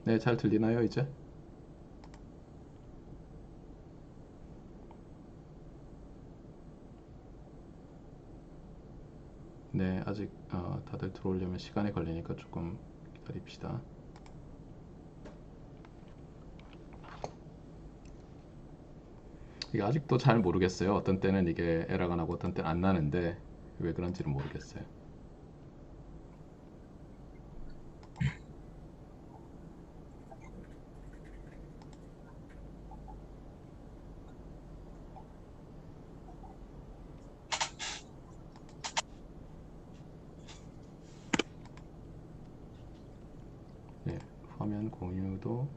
네, 잘 들리나요, 이제? 네, 아직 다들 들어오려면 시간이 걸리니까 조금 기다립시다. 이게 아직도 잘 모르겠어요. 어떤 때는 이게 에러가 나고 어떤 때는 안 나는데 왜 그런지는 모르겠어요. 네, 화면 공유도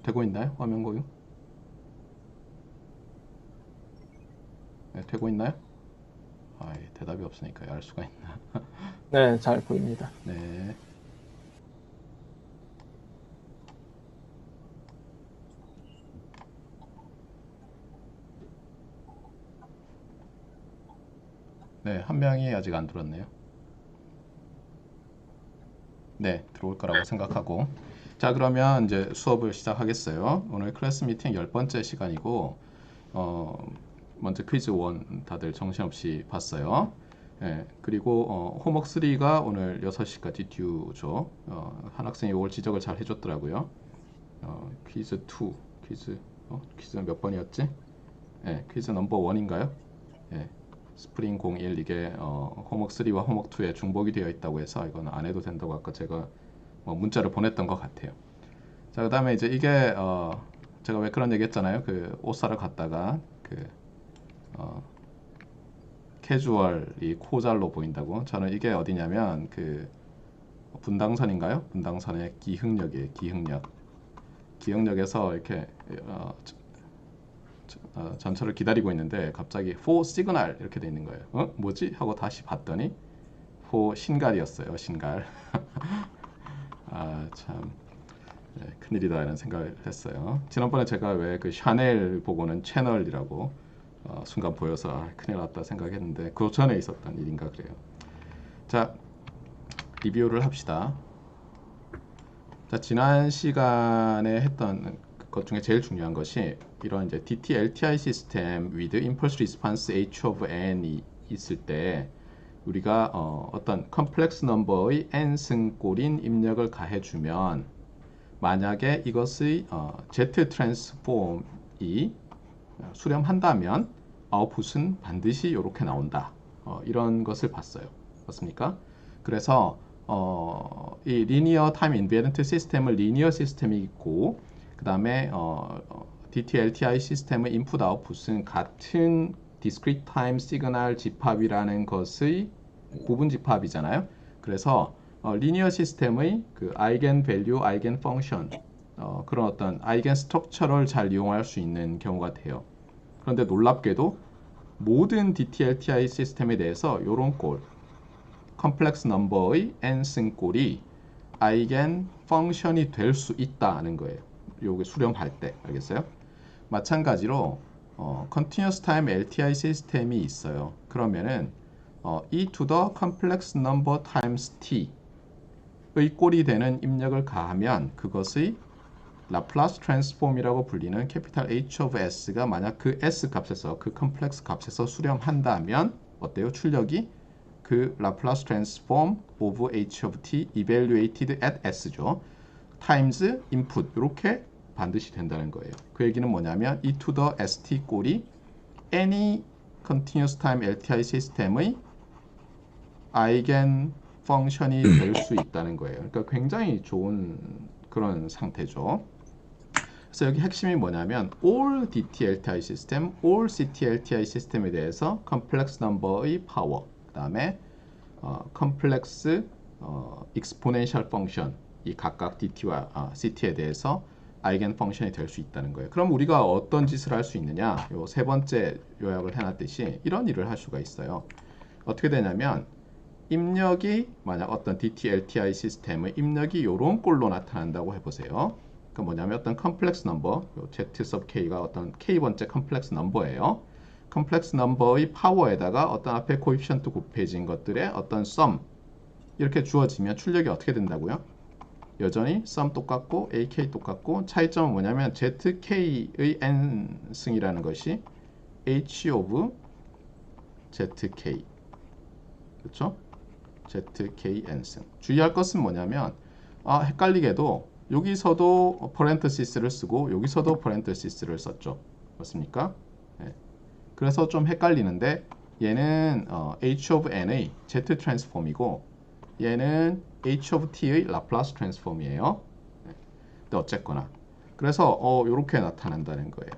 되고 있나요? 화면 공유? 네, 되고 있나요? 아, 예, 대답이 없으니까 알 수가 있나? 네, 잘 보입니다. 네, 네, 한 명이 아직 안 들었네요. 네, 들어올 거라고 생각하고. 자, 그러면 이제 수업을 시작하겠어요. 오늘 클래스 미팅 10번째 시간이고, 어, 먼저 퀴즈 1 다들 정신없이 봤어요. 예, 그리고 호목 3가 오늘 6시까지 듀죠. 한 학생이 이걸 지적을 잘 해줬더라고요. 퀴즈 2, 퀴즈는 몇 번이었지? 예, 퀴즈 넘버 1인가요? 예, 스프링 01 이게 호목 3와 호목 2에 중복이 되어 있다고 해서 이건 안 해도 된다고 아까 제가 문자를 보냈던 것 같아요. 자, 그다음에 이제 이게 제가 왜 그런 얘기 했잖아요. 그 옷 사러 갔다가 그 캐주얼이 코잘로 보인다고. 저는 이게 어디냐면 그 분당선인가요? 분당선의 기흥역이에요. 기흥역. 기흥역에서 이렇게 전철을 기다리고 있는데 갑자기 for signal 이렇게 돼 있는 거예요. 뭐지? 하고 다시 봤더니 for 신갈이었어요. 신갈. 아, 참. 네, 큰일이다 이런 생각을 했어요. 지난번에 제가 왜 그 샤넬 보고는 채널이라고 순간 보여서 큰일 났다 생각했는데 그 전에 있었던 일인가 그래요. 자, 리뷰를 합시다. 자, 지난 시간에 했던 것 중에 제일 중요한 것이 이런 이제 DT-LTI 시스템 with impulse response h of n이 있을 때 우리가 어떤 컴플렉스 넘버의 n승꼴인 입력을 가해주면 만약에 이것의 Z 트랜스폼이 수렴한다면 아웃풋은 반드시 이렇게 나온다. 이런 것을 봤어요. 맞습니까? 그래서 이 리니어 타임 인베런트 시스템은 리니어 시스템이 있고 그 다음에 DTLTI 시스템의 인풋 아웃풋은 같은 discrete time signal 집합이라는 것의 부분 집합이잖아요. 그래서 리니어 시스템의 그 아이겐 밸류, 아이겐 펑션 그런 어떤 아이겐 스트럭처를 잘 이용할 수 있는 경우가 돼요. 그런데 놀랍게도 모든 DTLTI 시스템에 대해서 이런 꼴 컴플렉스 넘버의 n승꼴이 아이겐 펑션이 될 수 있다는 거예요. 요게 수렴할 때 알겠어요? 마찬가지로 continuous time LTI 시스템이 있어요. 그러면은 e to the complex number times t의 꼴이 되는 입력을 가하면 그것의 라플라스 트랜스폼이라고 불리는 캐피탈 H of S가 만약 그 S 값에서 그 컴플렉스 값에서 수렴한다면 어때요? 출력이 그 라플라스 트랜스폼 of H of T evaluated at S죠. times input 이렇게 반드시 된다는 거예요. 그 얘기는 뭐냐면 e to the ST 꼴이 any continuous time LTI 시스템의 아이겐 펑션이 될 수 있다는 거예요. 그러니까 굉장히 좋은 그런 상태죠. 그래서 여기 핵심이 뭐냐면 all DTLTI 시스템, all CTLTI 시스템에 대해서 컴플렉스 넘버의 파워, 그 다음에 컴플렉스 익스포넨셜 펑션, 이 각각 DT와 CT에 대해서 아이겐 펑션이 될 수 있다는 거예요. 그럼 우리가 어떤 짓을 할 수 있느냐? 요 세 번째 요약을 해놨듯이 이런 일을 할 수가 있어요. 어떻게 되냐면 입력이 만약 어떤 DTLTI 시스템의 입력이 이런 꼴로 나타난다고 해보세요. 그 뭐냐면 어떤 컴플렉스 넘버, Z sub K가 어떤 K번째 컴플렉스 넘버예요. 컴플렉스 넘버의 파워에다가 어떤 앞에 코에피션트 곱해진 것들의 어떤 썸 이렇게 주어지면 출력이 어떻게 된다고요? 여전히 sum 똑같고 ak 똑같고 차이점은 뭐냐면 zk의 n승이라는 것이 h of zk 그렇죠? zk n승 주의할 것은 뭐냐면 헷갈리게도 여기서도 parenthesis를 쓰고 여기서도 parenthesis를 썼죠. 맞습니까? 네. 그래서 좀 헷갈리는데 얘는 h of n의 z 트랜스폼이고 얘는 h of t의 라플라스 트랜스폼이에요. 네. 근데 어쨌거나 그래서 이렇게 나타난다는 거예요.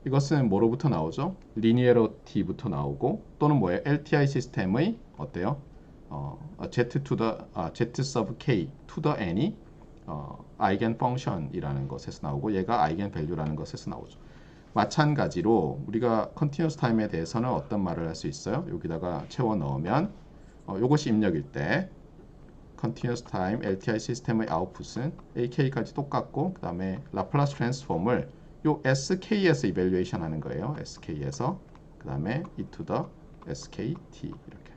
이것은 뭐로부터 나오죠? 리니어리티부터 나오고 또는 뭐예요? LTI 시스템의 어때요? z to the z sub k to the n이 아이겐 펑션이라는 것에서 나오고 얘가 아이겐 밸류라는 것에서 나오죠. 마찬가지로 우리가 컨티뉴어스 타임에 대해서는 어떤 말을 할 수 있어요? 여기다가 채워 넣으면 이것이 입력일 때 컨티뉴어스 타임 LTI 시스템의 아웃풋은 AK까지 똑같고 그 다음에 라플라스 트랜스폼을 요 SK에서 이밸류에이션 하는 거예요. SK에서 그 다음에 e to the SKT 이렇게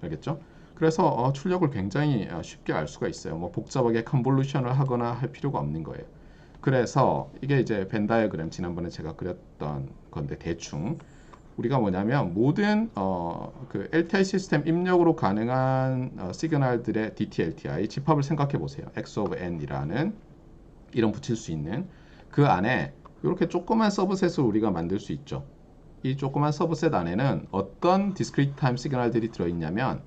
알겠죠? 그래서 출력을 굉장히 쉽게 알 수가 있어요. 뭐 복잡하게 컨볼루션을 하거나 할 필요가 없는 거예요. 그래서 이게 이제 벤 다이어그램 지난번에 제가 그렸던 건데 대충 우리가 뭐냐면 모든 그 LTI 시스템 입력으로 가능한 시그널들의 DTLTI 집합을 생각해 보세요. X of n이라는 이름 붙일 수 있는 그 안에 이렇게 조그만 서브셋을 우리가 만들 수 있죠. 이 조그만 서브셋 안에는 어떤 디스크리트 타임 시그널들이 들어있냐면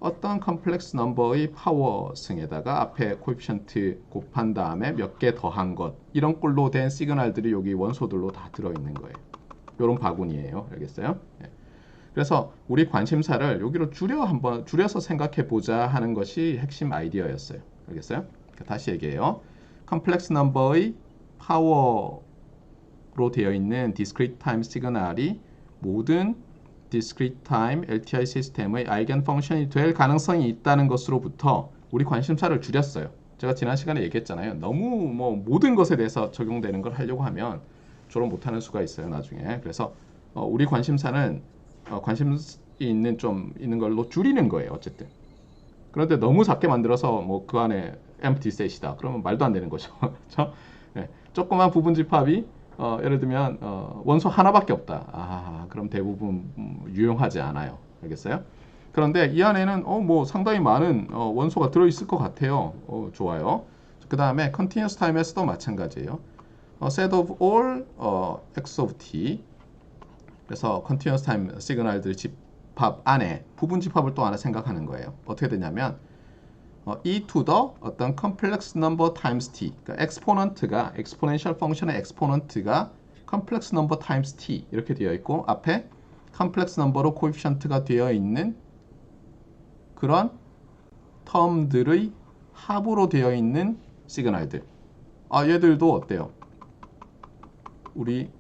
어떤 컴플렉스 넘버의 파워승에다가 앞에 코에피션트 곱한 다음에 몇 개 더한 것 이런 꼴로 된 시그널들이 여기 원소들로 다 들어있는 거예요. 이런 바구니예요. 알겠어요? 네. 그래서 우리 관심사를 여기로 줄여서 생각해 보자 하는 것이 핵심 아이디어였어요. 알겠어요? 다시 얘기해요. 컴플렉스 넘버의 파워로 되어 있는 디스크리트 타임 시그널이 모든 discrete time LTI 시스템의 아이겐 펑션이 될 가능성이 있다는 것으로부터 우리 관심사를 줄였어요. 제가 지난 시간에 얘기했잖아요. 너무 뭐 모든 것에 대해서 적용되는 걸 하려고 하면 졸업 못하는 수가 있어요. 나중에. 그래서 우리 관심사는 관심이 있는 걸로 줄이는 거예요. 어쨌든. 그런데 너무 작게 만들어서 뭐 그 안에 empty set이다. 그러면 말도 안 되는 거죠. 그렇죠? 네. 조그만 부분 집합이 예를 들면 원소 하나밖에 없다. 그럼 대부분 유용하지 않아요. 알겠어요? 그런데 이 안에는 뭐 상당히 많은 원소가 들어있을 것 같아요. 좋아요. 그 다음에 continuous time에서도 마찬가지예요. set of all x of t 그래서 continuous time 시그널들 집합 안에 부분 집합을 또 하나 생각하는 거예요. 어떻게 되냐면 e to the 어떤 complex number times t 그러니까 exponent가 exponential function의 exponent가 complex number times t 이렇게 되어 있고 앞에 complex number로 coefficient가 되어 있는 그런 텀들의 합으로 되어 있는 시그널들 얘들도 어때요? 우리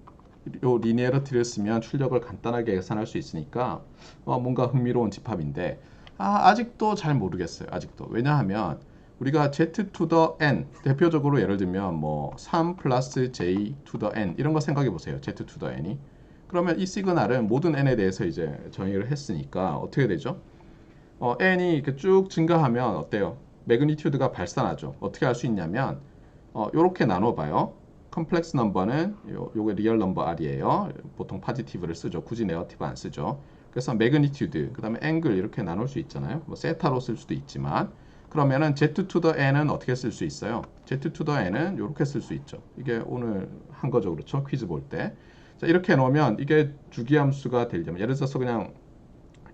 요 리니어리티를 쓰면 출력을 간단하게 계산할 수 있으니까 뭔가 흥미로운 집합인데 아직도 잘 모르겠어요. 아직도. 왜냐하면 우리가 z to the n 대표적으로 예를 들면 뭐 3 플러스 j to the n 이런 거 생각해 보세요. z to the n이. 그러면 이 시그널은 모든 n에 대해서 이제 정의를 했으니까 어떻게 되죠? n이 이렇게 쭉 증가하면 어때요? 매그니튜드가 발산하죠. 어떻게 할 수 있냐면 요렇게 나눠 봐요. 컴플렉스 넘버는 요게 리얼 넘버 r이에요. 보통 포지티브를 쓰죠. 굳이 네거티브 안 쓰죠. 그래서 매그니튜드, 그 다음에 앵글 이렇게 나눌 수 있잖아요. 뭐 세타로 쓸 수도 있지만 그러면은 z to the n은 어떻게 쓸 수 있어요? z to the n은 이렇게 쓸 수 있죠. 이게 오늘 한 거죠. 그렇죠? 퀴즈 볼 때. 자, 이렇게 놓으면 이게 주기함수가 되려면 예를 들어서 그냥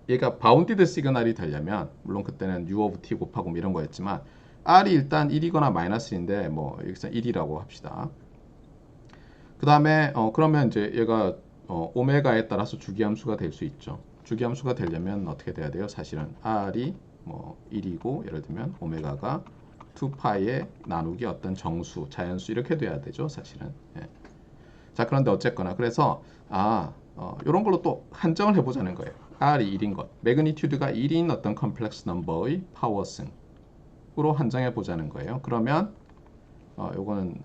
얘가 바운디드 시그널이 되려면 물론 그때는 u of t 곱하고 뭐 이런 거였지만 r이 일단 1이거나 마이너스 1인데 뭐 여기서 1이라고 합시다. 그 다음에 그러면 이제 얘가 오메가에 따라서 주기함수가 될 수 있죠. 주기함수가 되려면 어떻게 돼야 돼요? 사실은 r이 뭐 1이고 예를 들면 오메가가 2파이에 나누기 어떤 정수, 자연수 이렇게 돼야 되죠. 사실은. 예. 자 그런데 어쨌거나 그래서 이런 걸로 또 한정을 해보자는 거예요. r이 1인 것, 매그니튜드가 1인 어떤 컴플렉스 넘버의 파워승으로 한정해 보자는 거예요. 그러면 요거는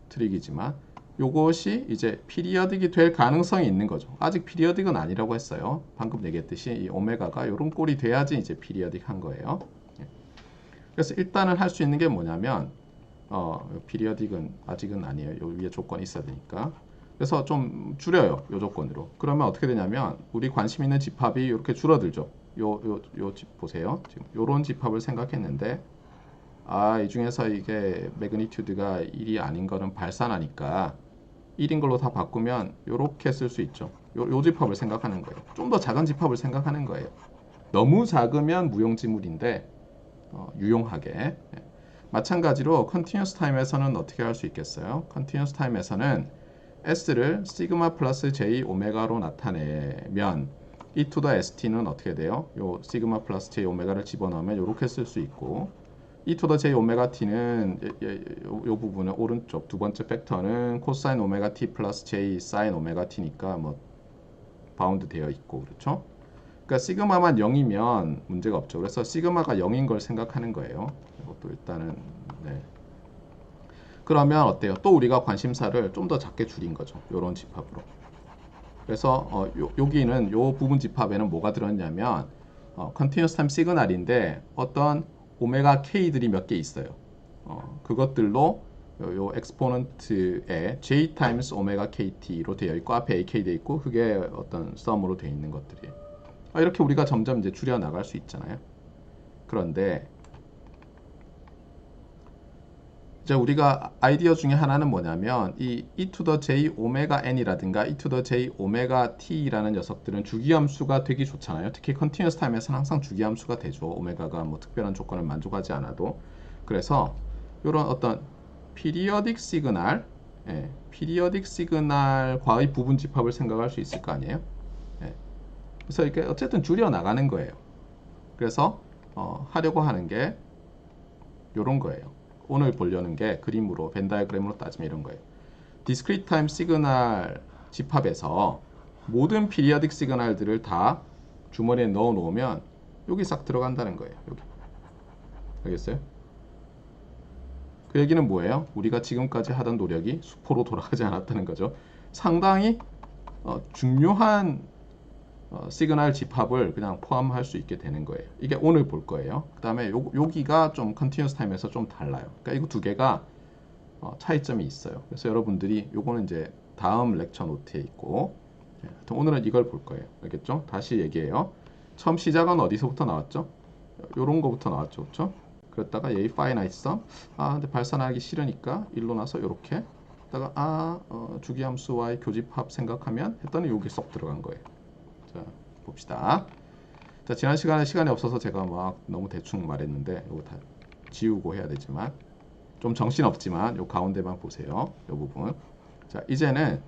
트릭이지만 요것이 이제 피리어딕이 될 가능성이 있는 거죠. 아직 피리어딕은 아니라고 했어요. 방금 얘기했듯이 이 오메가가 요런 꼴이 돼야지 이제 피리어딕한 거예요. 그래서 일단은 할 수 있는 게 뭐냐면 periodic은 아직은 아니에요. 요 위에 조건이 있어야 되니까. 그래서 좀 줄여요. 요 조건으로. 그러면 어떻게 되냐면 우리 관심 있는 집합이 이렇게 줄어들죠. 요 집 보세요. 지금 요런 집합을 생각했는데 이 중에서 이게 매그니튜드가 1이 아닌 거는 발산하니까 1인 걸로 다 바꾸면 요렇게 쓸 수 있죠. 요 집합을 생각하는 거예요. 좀 더 작은 집합을 생각하는 거예요. 너무 작으면 무용지물인데 유용하게. 마찬가지로 continuous time에서는 어떻게 할 수 있겠어요? continuous time에서는 s를 시그마 플러스 j 오메가로 나타내면 e to the st는 어떻게 돼요? 요 시그마 플러스 j 오메가를 집어넣으면 이렇게 쓸 수 있고 e to the j 오메가 t는 요 부분은 오른쪽 두 번째 팩터는 코사인 오메가 t 플러스 j 사인 오메가 t니까 뭐 바운드 되어 있고 그렇죠? 그러니까 시그마만 0이면 문제가 없죠. 그래서 시그마가 0인 걸 생각하는 거예요. 이것도 일단은 네. 그러면 어때요? 또 우리가 관심사를 좀 더 작게 줄인 거죠. 요런 집합으로. 그래서 여기는 요 부분 집합에는 뭐가 들었냐면 continuous time 시그널인데 어떤 오메가 k들이 몇 개 있어요. 그것들로 요 엑스포넌트에 j times 오메가 kt로 되어 있고 앞에 ak 되어 있고 그게 어떤 sum으로 되어 있는 것들이에요. 이렇게 우리가 점점 이제 줄여 나갈 수 있잖아요. 그런데 이제 우리가 아이디어 중에 하나는 뭐냐면 이 e to the j 오메가 n이라든가 e to the j 오메가 t라는 녀석들은 주기함수가 되기 좋잖아요. 특히 continuous time에서는 항상 주기함수가 되죠. 오메가가 뭐 특별한 조건을 만족하지 않아도. 그래서 이런 어떤 periodic signal, periodic signal과의 부분 집합을 생각할 수 있을 거 아니에요. 그래서 이렇게 어쨌든 줄여 나가는 거예요. 그래서 하려고 하는 게 이런 거예요. 오늘 보려는 게 그림으로 벤 다이어그램으로 따지면 이런 거예요. discrete time 시그널 집합에서 모든 periodic 시그널들을 다 주머니에 넣어 놓으면 여기 싹 들어간다는 거예요. 여기. 알겠어요? 그 얘기는 뭐예요? 우리가 지금까지 하던 노력이 수포로 돌아가지 않았다는 거죠. 상당히 중요한 시그널 집합을 그냥 포함할 수 있게 되는 거예요. 이게 오늘 볼 거예요. 그 다음에 여기가 좀 컨티뉴스 타임에서 좀 달라요. 그러니까 이거 두 개가 차이점이 있어요. 그래서 여러분들이 요거는 이제 다음 렉처 노트에 있고 오늘은 이걸 볼 거예요. 알겠죠? 다시 얘기해요. 처음 시작은 어디서부터 나왔죠? 요런 거부터 나왔죠. 그렇죠? 그랬다가 얘 finite sum 근데 발산하기 싫으니까 일로 나서 요렇게 다가 주기함수와의 교집합 생각하면 했더니 여기 쏙 들어간 거예요. 자, 봅시다. 자, 지난 시간에 시간이 없어서 제가 막 너무 대충 말했는데 이거 다 지우고 해야 되지만 좀 정신없지만 요 가운데만 보세요. 요 부분. 자, 이제는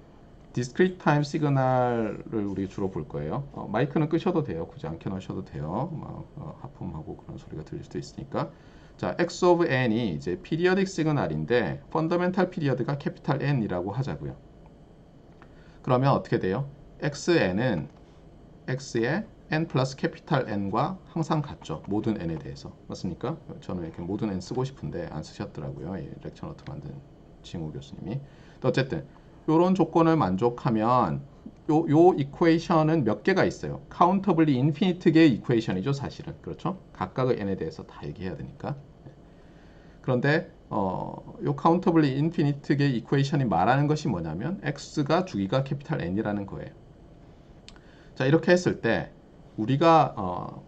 discrete time 시그널을 우리 주로 볼 거예요. 마이크는 끄셔도 돼요. 굳이 안 켜놓으셔도 돼요. 막 하품하고 그런 소리가 들릴 수도 있으니까. 자, x of n이 이제 periodic 시그널인데 fundamental period가 capital N이라고 하자고요. 그러면 어떻게 돼요? xn은 x의 n 플러스 캐피탈 n과 항상 같죠. 모든 n에 대해서. 맞습니까? 저는 이렇게 모든 n 쓰고 싶은데 안 쓰셨더라고요. 이 렉처 노트 만든 징우 교수님이. 어쨌든 이런 조건을 만족하면 요 이퀘이션은 몇 개가 있어요. 카운터블리 인피니트 개의 이퀘이션이죠, 사실은. 그렇죠? 각각의 n에 대해서 다 얘기해야 되니까. 그런데 요 카운터블리 인피니트 개의 이퀘이션이 말하는 것이 뭐냐면 x가 주기가 캐피탈 n이라는 거예요. 자, 이렇게 했을 때 우리가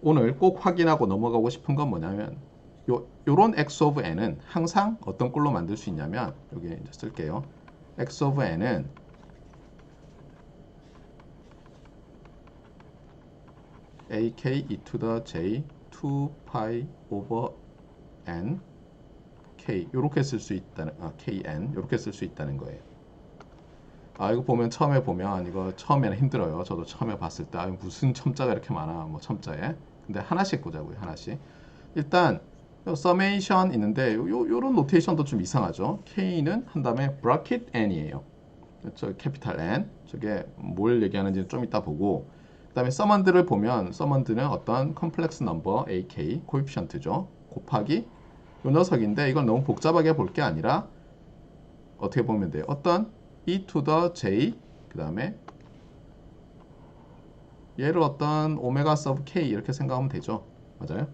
오늘 꼭 확인하고 넘어가고 싶은 건 뭐냐면 요런 x of n은 항상 어떤 꼴로 만들 수 있냐면 여기 이제 쓸게요. x of n은 ak e to the j 2 pi over n k 요렇게 쓸 수 있다는 kn 요렇게 쓸 수 있다는 거예요. 이거 보면 처음에 보면 이거 처음에는 힘들어요. 저도 처음에 봤을 때 무슨 첨자가 이렇게 많아 뭐 첨자에. 근데 하나씩 보자고요. 하나씩. 일단 서메이션 있는데 요런 노테이션도 좀 이상하죠. K는 한 다음에 브래킷 N이에요. 저 캐피탈 N. 저게 뭘 얘기하는지 좀 이따 보고 그 다음에 서먼드를 보면 서먼드는 어떤 컴플렉스 넘버 AK 코에피션트죠. 곱하기 요 녀석인데 이걸 너무 복잡하게 볼 게 아니라 어떻게 보면 돼요. 어떤 e to the j 그 다음에 얘를 어떤 오메가 서브 k 이렇게 생각하면 되죠. 맞아요?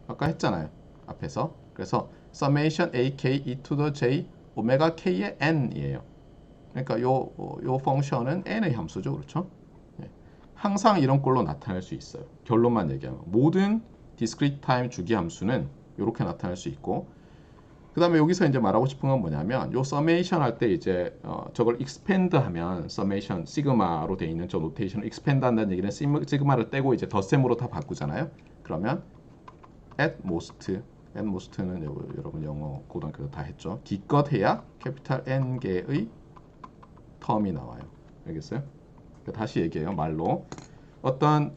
아까 했잖아요. 앞에서. 그래서 summation ak e to the j 오메가 k의 n이에요. 그러니까 요 펑션은 n의 함수죠. 그렇죠? 예. 항상 이런 꼴로 나타날 수 있어요. 결론만 얘기하면 모든 discrete time 주기 함수는 이렇게 나타날 수 있고, 그 다음에 여기서 이제 말하고 싶은 건 뭐냐면 요 summation 할 때 이제 저걸 expand 하면 summation 시그마로 돼 있는 저 노테이션을 expand 한다는 얘기는 시그마를 떼고 이제 덧셈으로 다 바꾸잖아요. 그러면 at most는 여러분 영어 고등학교 다 했죠. 기껏 해야 캐피탈 N 개의 텀이 나와요. 알겠어요? 다시 얘기해요. 말로 어떤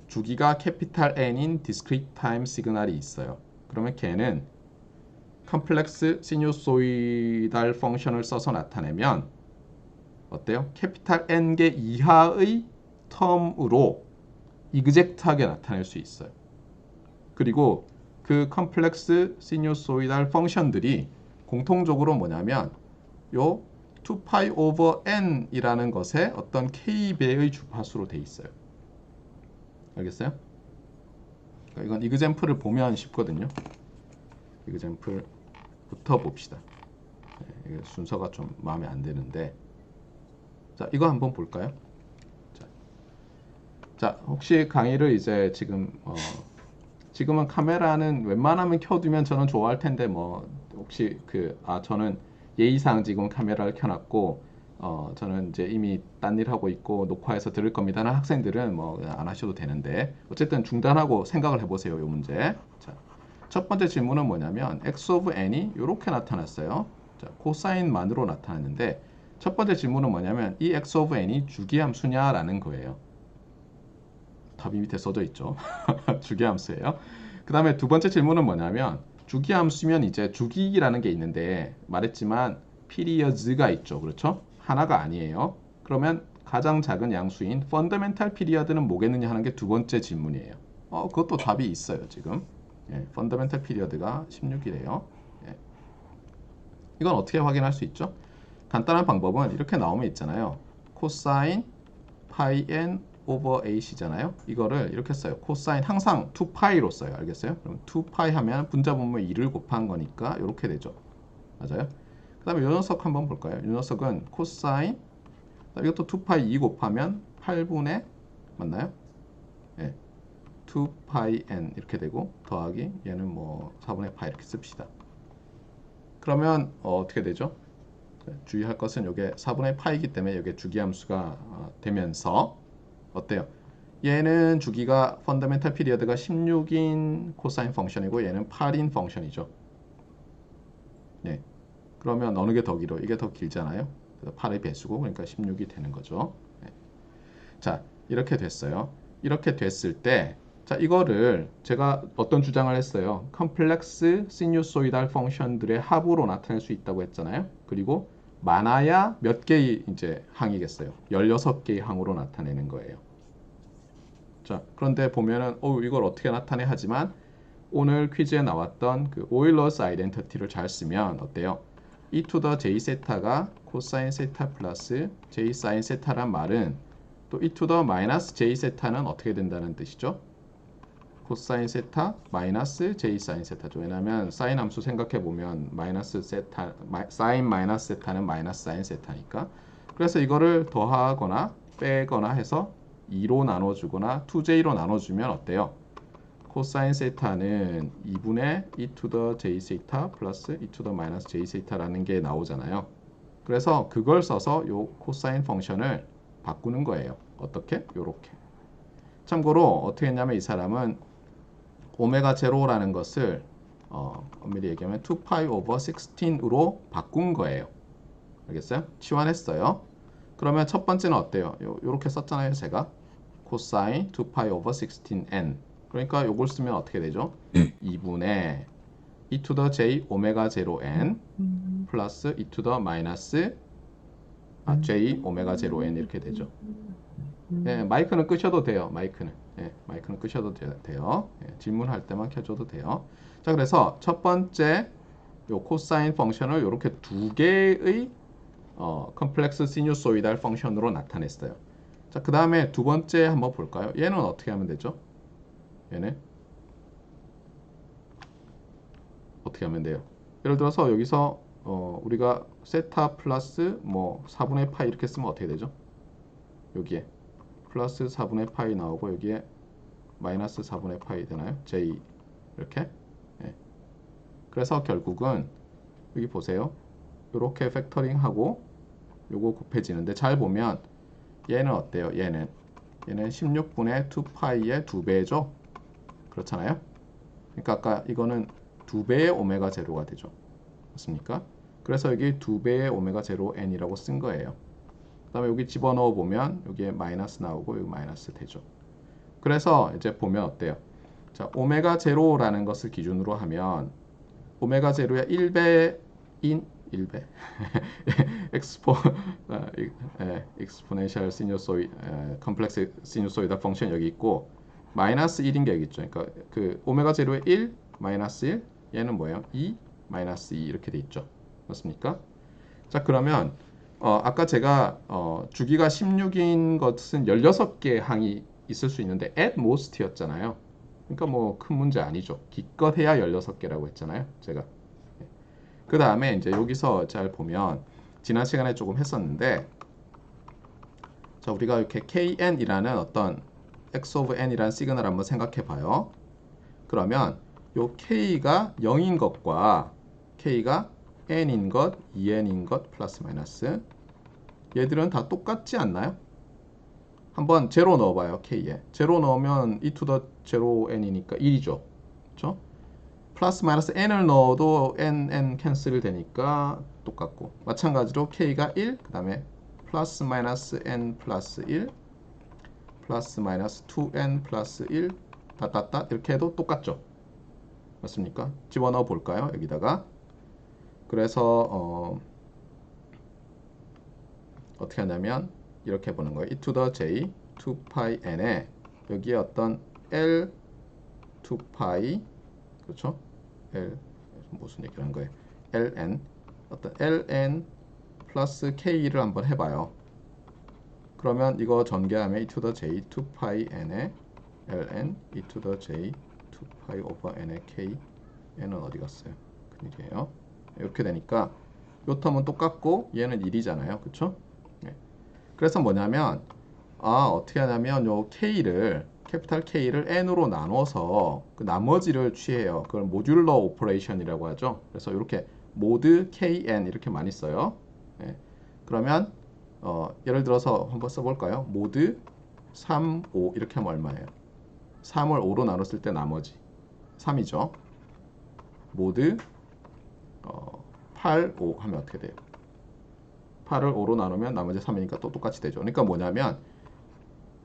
주기가 캐피탈 N인 discrete time 시그널이 있어요. 그러면 걔는 컴플렉스 시누소이달 펑션을 써서 나타내면 어때요? 캐피탈 N개 이하의 텀으로 이그젝트하게 나타낼 수 있어요. 그리고 그 컴플렉스 시누소이달 펑션들이 공통적으로 뭐냐면 요 2파이 오버 n이라는 것에 어떤 k배의 주파수로 돼 있어요. 알겠어요? 그러니까 이건 이그젬플을 보면 쉽거든요. 이그젬플부터 봅시다. 네, 순서가 좀 마음에 안 드는데, 자 이거 한번 볼까요? 자 혹시 강의를 이제 지금은 카메라는 웬만하면 켜두면 저는 좋아할 텐데 뭐 혹시 저는 예의상 지금 카메라를 켜놨고 저는 이제 이미 딴 일 하고 있고 녹화해서 들을 겁니다 하는 학생들은 뭐 안 하셔도 되는데 어쨌든 중단하고 생각을 해보세요. 이 문제. 자, 첫 번째 질문은 뭐냐면 x of n이 이렇게 나타났어요. 자, 코사인만으로 나타났는데 첫 번째 질문은 뭐냐면 이 x of n이 주기함수냐라는 거예요. 답이 밑에 써져 있죠. 주기함수예요. 그 다음에 두 번째 질문은 뭐냐면 주기함수면 이제 주기라는 게 있는데 말했지만 피리어드가 있죠. 그렇죠? 하나가 아니에요. 그러면 가장 작은 양수인 펀더멘탈 피리어드는 뭐겠느냐 하는 게 두 번째 질문이에요. 그것도 답이 있어요. 지금 펀더멘탈 피리어드가 16이래요. 이건 어떻게 확인할 수 있죠? 간단한 방법은 이렇게 나오면 있잖아요. 코사인 파이 n 오버 8이잖아요. 이거를 이렇게 써요. 코사인 항상 2파이로 써요. 알겠어요? 그럼 2파이 하면 분자분모에 2를 곱한 거니까 이렇게 되죠. 맞아요? 그 다음에 이 녀석 한번 볼까요? 이 녀석은 코사인 이것도 2파이 2 곱하면 8분의 맞나요? 네. 2파이 n 이렇게 되고 더하기 얘는 뭐 4분의 파이 이렇게 씁시다. 그러면 어떻게 되죠? 주의할 것은 이게 4분의 파이기 때문에 이게 주기함수가 되면서 어때요? 얘는 주기가 펀더멘탈 피리어드가 16인 코사인 펑션이고 얘는 8인 펑션이죠. 네. 그러면 어느 게 더 길어? 이게 더 길잖아요. 그래서 8의 배수고 그러니까 16이 되는 거죠. 네. 자, 이렇게 됐어요. 이렇게 됐을 때 자, 이거를 제가 어떤 주장을 했어요? 컴플렉스 시누소이달 펑션들의 합으로 나타낼 수 있다고 했잖아요. 그리고 많아야 몇 개의 이제 항이겠어요? 16개의 항으로 나타내는 거예요. 자, 그런데 보면은 이걸 어떻게 나타내 하지만 오늘 퀴즈에 나왔던 그 오일러스 아이덴티티를 잘 쓰면 어때요? e to the j 세타가 코사인 세타 플러스 j 사인 세타란 말은 또 e to the 마이너스 j 세타는 어떻게 된다는 뜻이죠? 코사인 세타 마이너스 j 사인 세타죠. 왜냐하면 사인 함수 생각해 보면 마이너스 세타 사인 마이너스 세타는 마이너스 사인 세타니까. 그래서 이거를 더하거나 빼거나 해서 2로 나눠주거나 2j로 나눠주면 어때요? 코사인 세타는 2분의 e to the j 세타 플러스 e to the 마이너스 j 세타라는 게 나오잖아요. 그래서 그걸 써서 요 코사인 펑션을 바꾸는 거예요. 어떻게? 요렇게. 참고로 어떻게 했냐면 이 사람은 오메가 제로라는 것을 엄밀히 얘기하면 2파이 오버 16으로 바꾼 거예요. 알겠어요? 치환했어요. 그러면 첫 번째는 어때요? 요렇게 썼잖아요, 제가. 코사인 2파이 오버 16n. 그러니까 요걸 쓰면 어떻게 되죠? 2분의 e to the j 오메가 제로 n 플러스 e to the 마이너스 j 오메가 제로 n 이렇게 되죠. 예, 마이크는 끄셔도 돼요. 마이크는 끄셔도 돼요. 질문할 때만 켜줘도 돼요. 자, 그래서 첫 번째 요 코사인 펑션을 이렇게 두 개의 컴플렉스 시누소이달 펑션으로 나타냈어요. 자, 그 다음에 두 번째 한번 볼까요? 얘는 어떻게 하면 되죠? 얘는 어떻게 하면 돼요? 예를 들어서 여기서 우리가 세타 플러스 뭐 4분의 파이 이렇게 쓰면 어떻게 되죠? 여기에 플러스 4분의 파이 나오고 여기에 마이너스 4분의 파이 되나요? j 이렇게. 예. 그래서 결국은 여기 보세요. 이렇게 팩터링하고 요거 곱해지는데 잘 보면 얘는 어때요? 얘는 16분의 2파이의 2배죠? 그렇잖아요? 그러니까 아까 이거는 2배의 오메가 제로가 되죠. 맞습니까? 그래서 여기 2배의 오메가 제로 n이라고 쓴 거예요. 그 다음에 여기 집어넣어 보면 여기에 마이너스 나오고 여기 마이너스 되죠. 그래서 이제 보면 어때요? 자, 오메가 제로라는 것을 기준으로 하면 오메가 제로의 1배인 1배 exponential sinusoid complex sinusoidal function 여기 있고 마이너스 1인 게 여기 있죠. 그러니까 그 오메가 제로의 1 마이너스 1 얘는 뭐예요? 2 마이너스 2 이렇게 돼 있죠. 맞습니까? 자, 그러면 아까 제가 주기가 16인 것은 16개의 항이 있을 수 있는데 at most였잖아요. 그러니까 뭐 큰 문제 아니죠. 기껏해야 16개라고 했잖아요. 제가. 그 다음에 이제 여기서 잘 보면 지난 시간에 조금 했었는데 자, 우리가 이렇게 kn이라는 어떤 x of n이라는 시그널 한번 생각해 봐요. 그러면 요 k가 0인 것과 k가 n인 것, 2n인 것 플러스 마이너스 얘들은 다 똑같지 않나요? 한번 제로 넣어봐요. k에 제로 넣으면 e to the 0n이니까 1이죠. 그렇죠? 플러스 마이너스 n을 넣어도 n 캔슬 되니까 똑같고 마찬가지로 k가 1, 그 다음에 플러스 마이너스 n 플러스 1 플러스 마이너스 2n 플러스 1 닷닷닷 이렇게 해도 똑같죠. 맞습니까? 집어넣어 볼까요? 여기다가 그래서 어떻게 하냐면 이렇게 보는 거예요. e to the j 2pi n에 여기에 어떤 l 2pi 그렇죠? L 무슨 얘기를 한 거예요? ln 어떤 ln 플러스 k를 한번 해봐요. 그러면 이거 전개하면 e to the j 2pi n에 ln e to the j 2pi over n의 k 얘는 어디 갔어요? 큰일이에요. 이렇게 되니까 요 텀은 똑같고 얘는 1이잖아요. 그쵸? 네. 그래서 뭐냐면 어떻게 하냐면 요 k를 캐피탈 K를 n으로 나눠서 그 나머지를 취해요. 그걸 모듈러 오퍼레이션이라고 하죠. 그래서 이렇게 모드 kn 이렇게 많이 써요. 네. 그러면 예를 들어서 한번 써볼까요? 모드 3, 5 이렇게 하면 얼마예요? 3을 5로 나눴을 때 나머지 3이죠. 모드 8, 5 하면 어떻게 돼요? 8을 5로 나누면 나머지 3이니까 또 똑같이 되죠. 그러니까 뭐냐면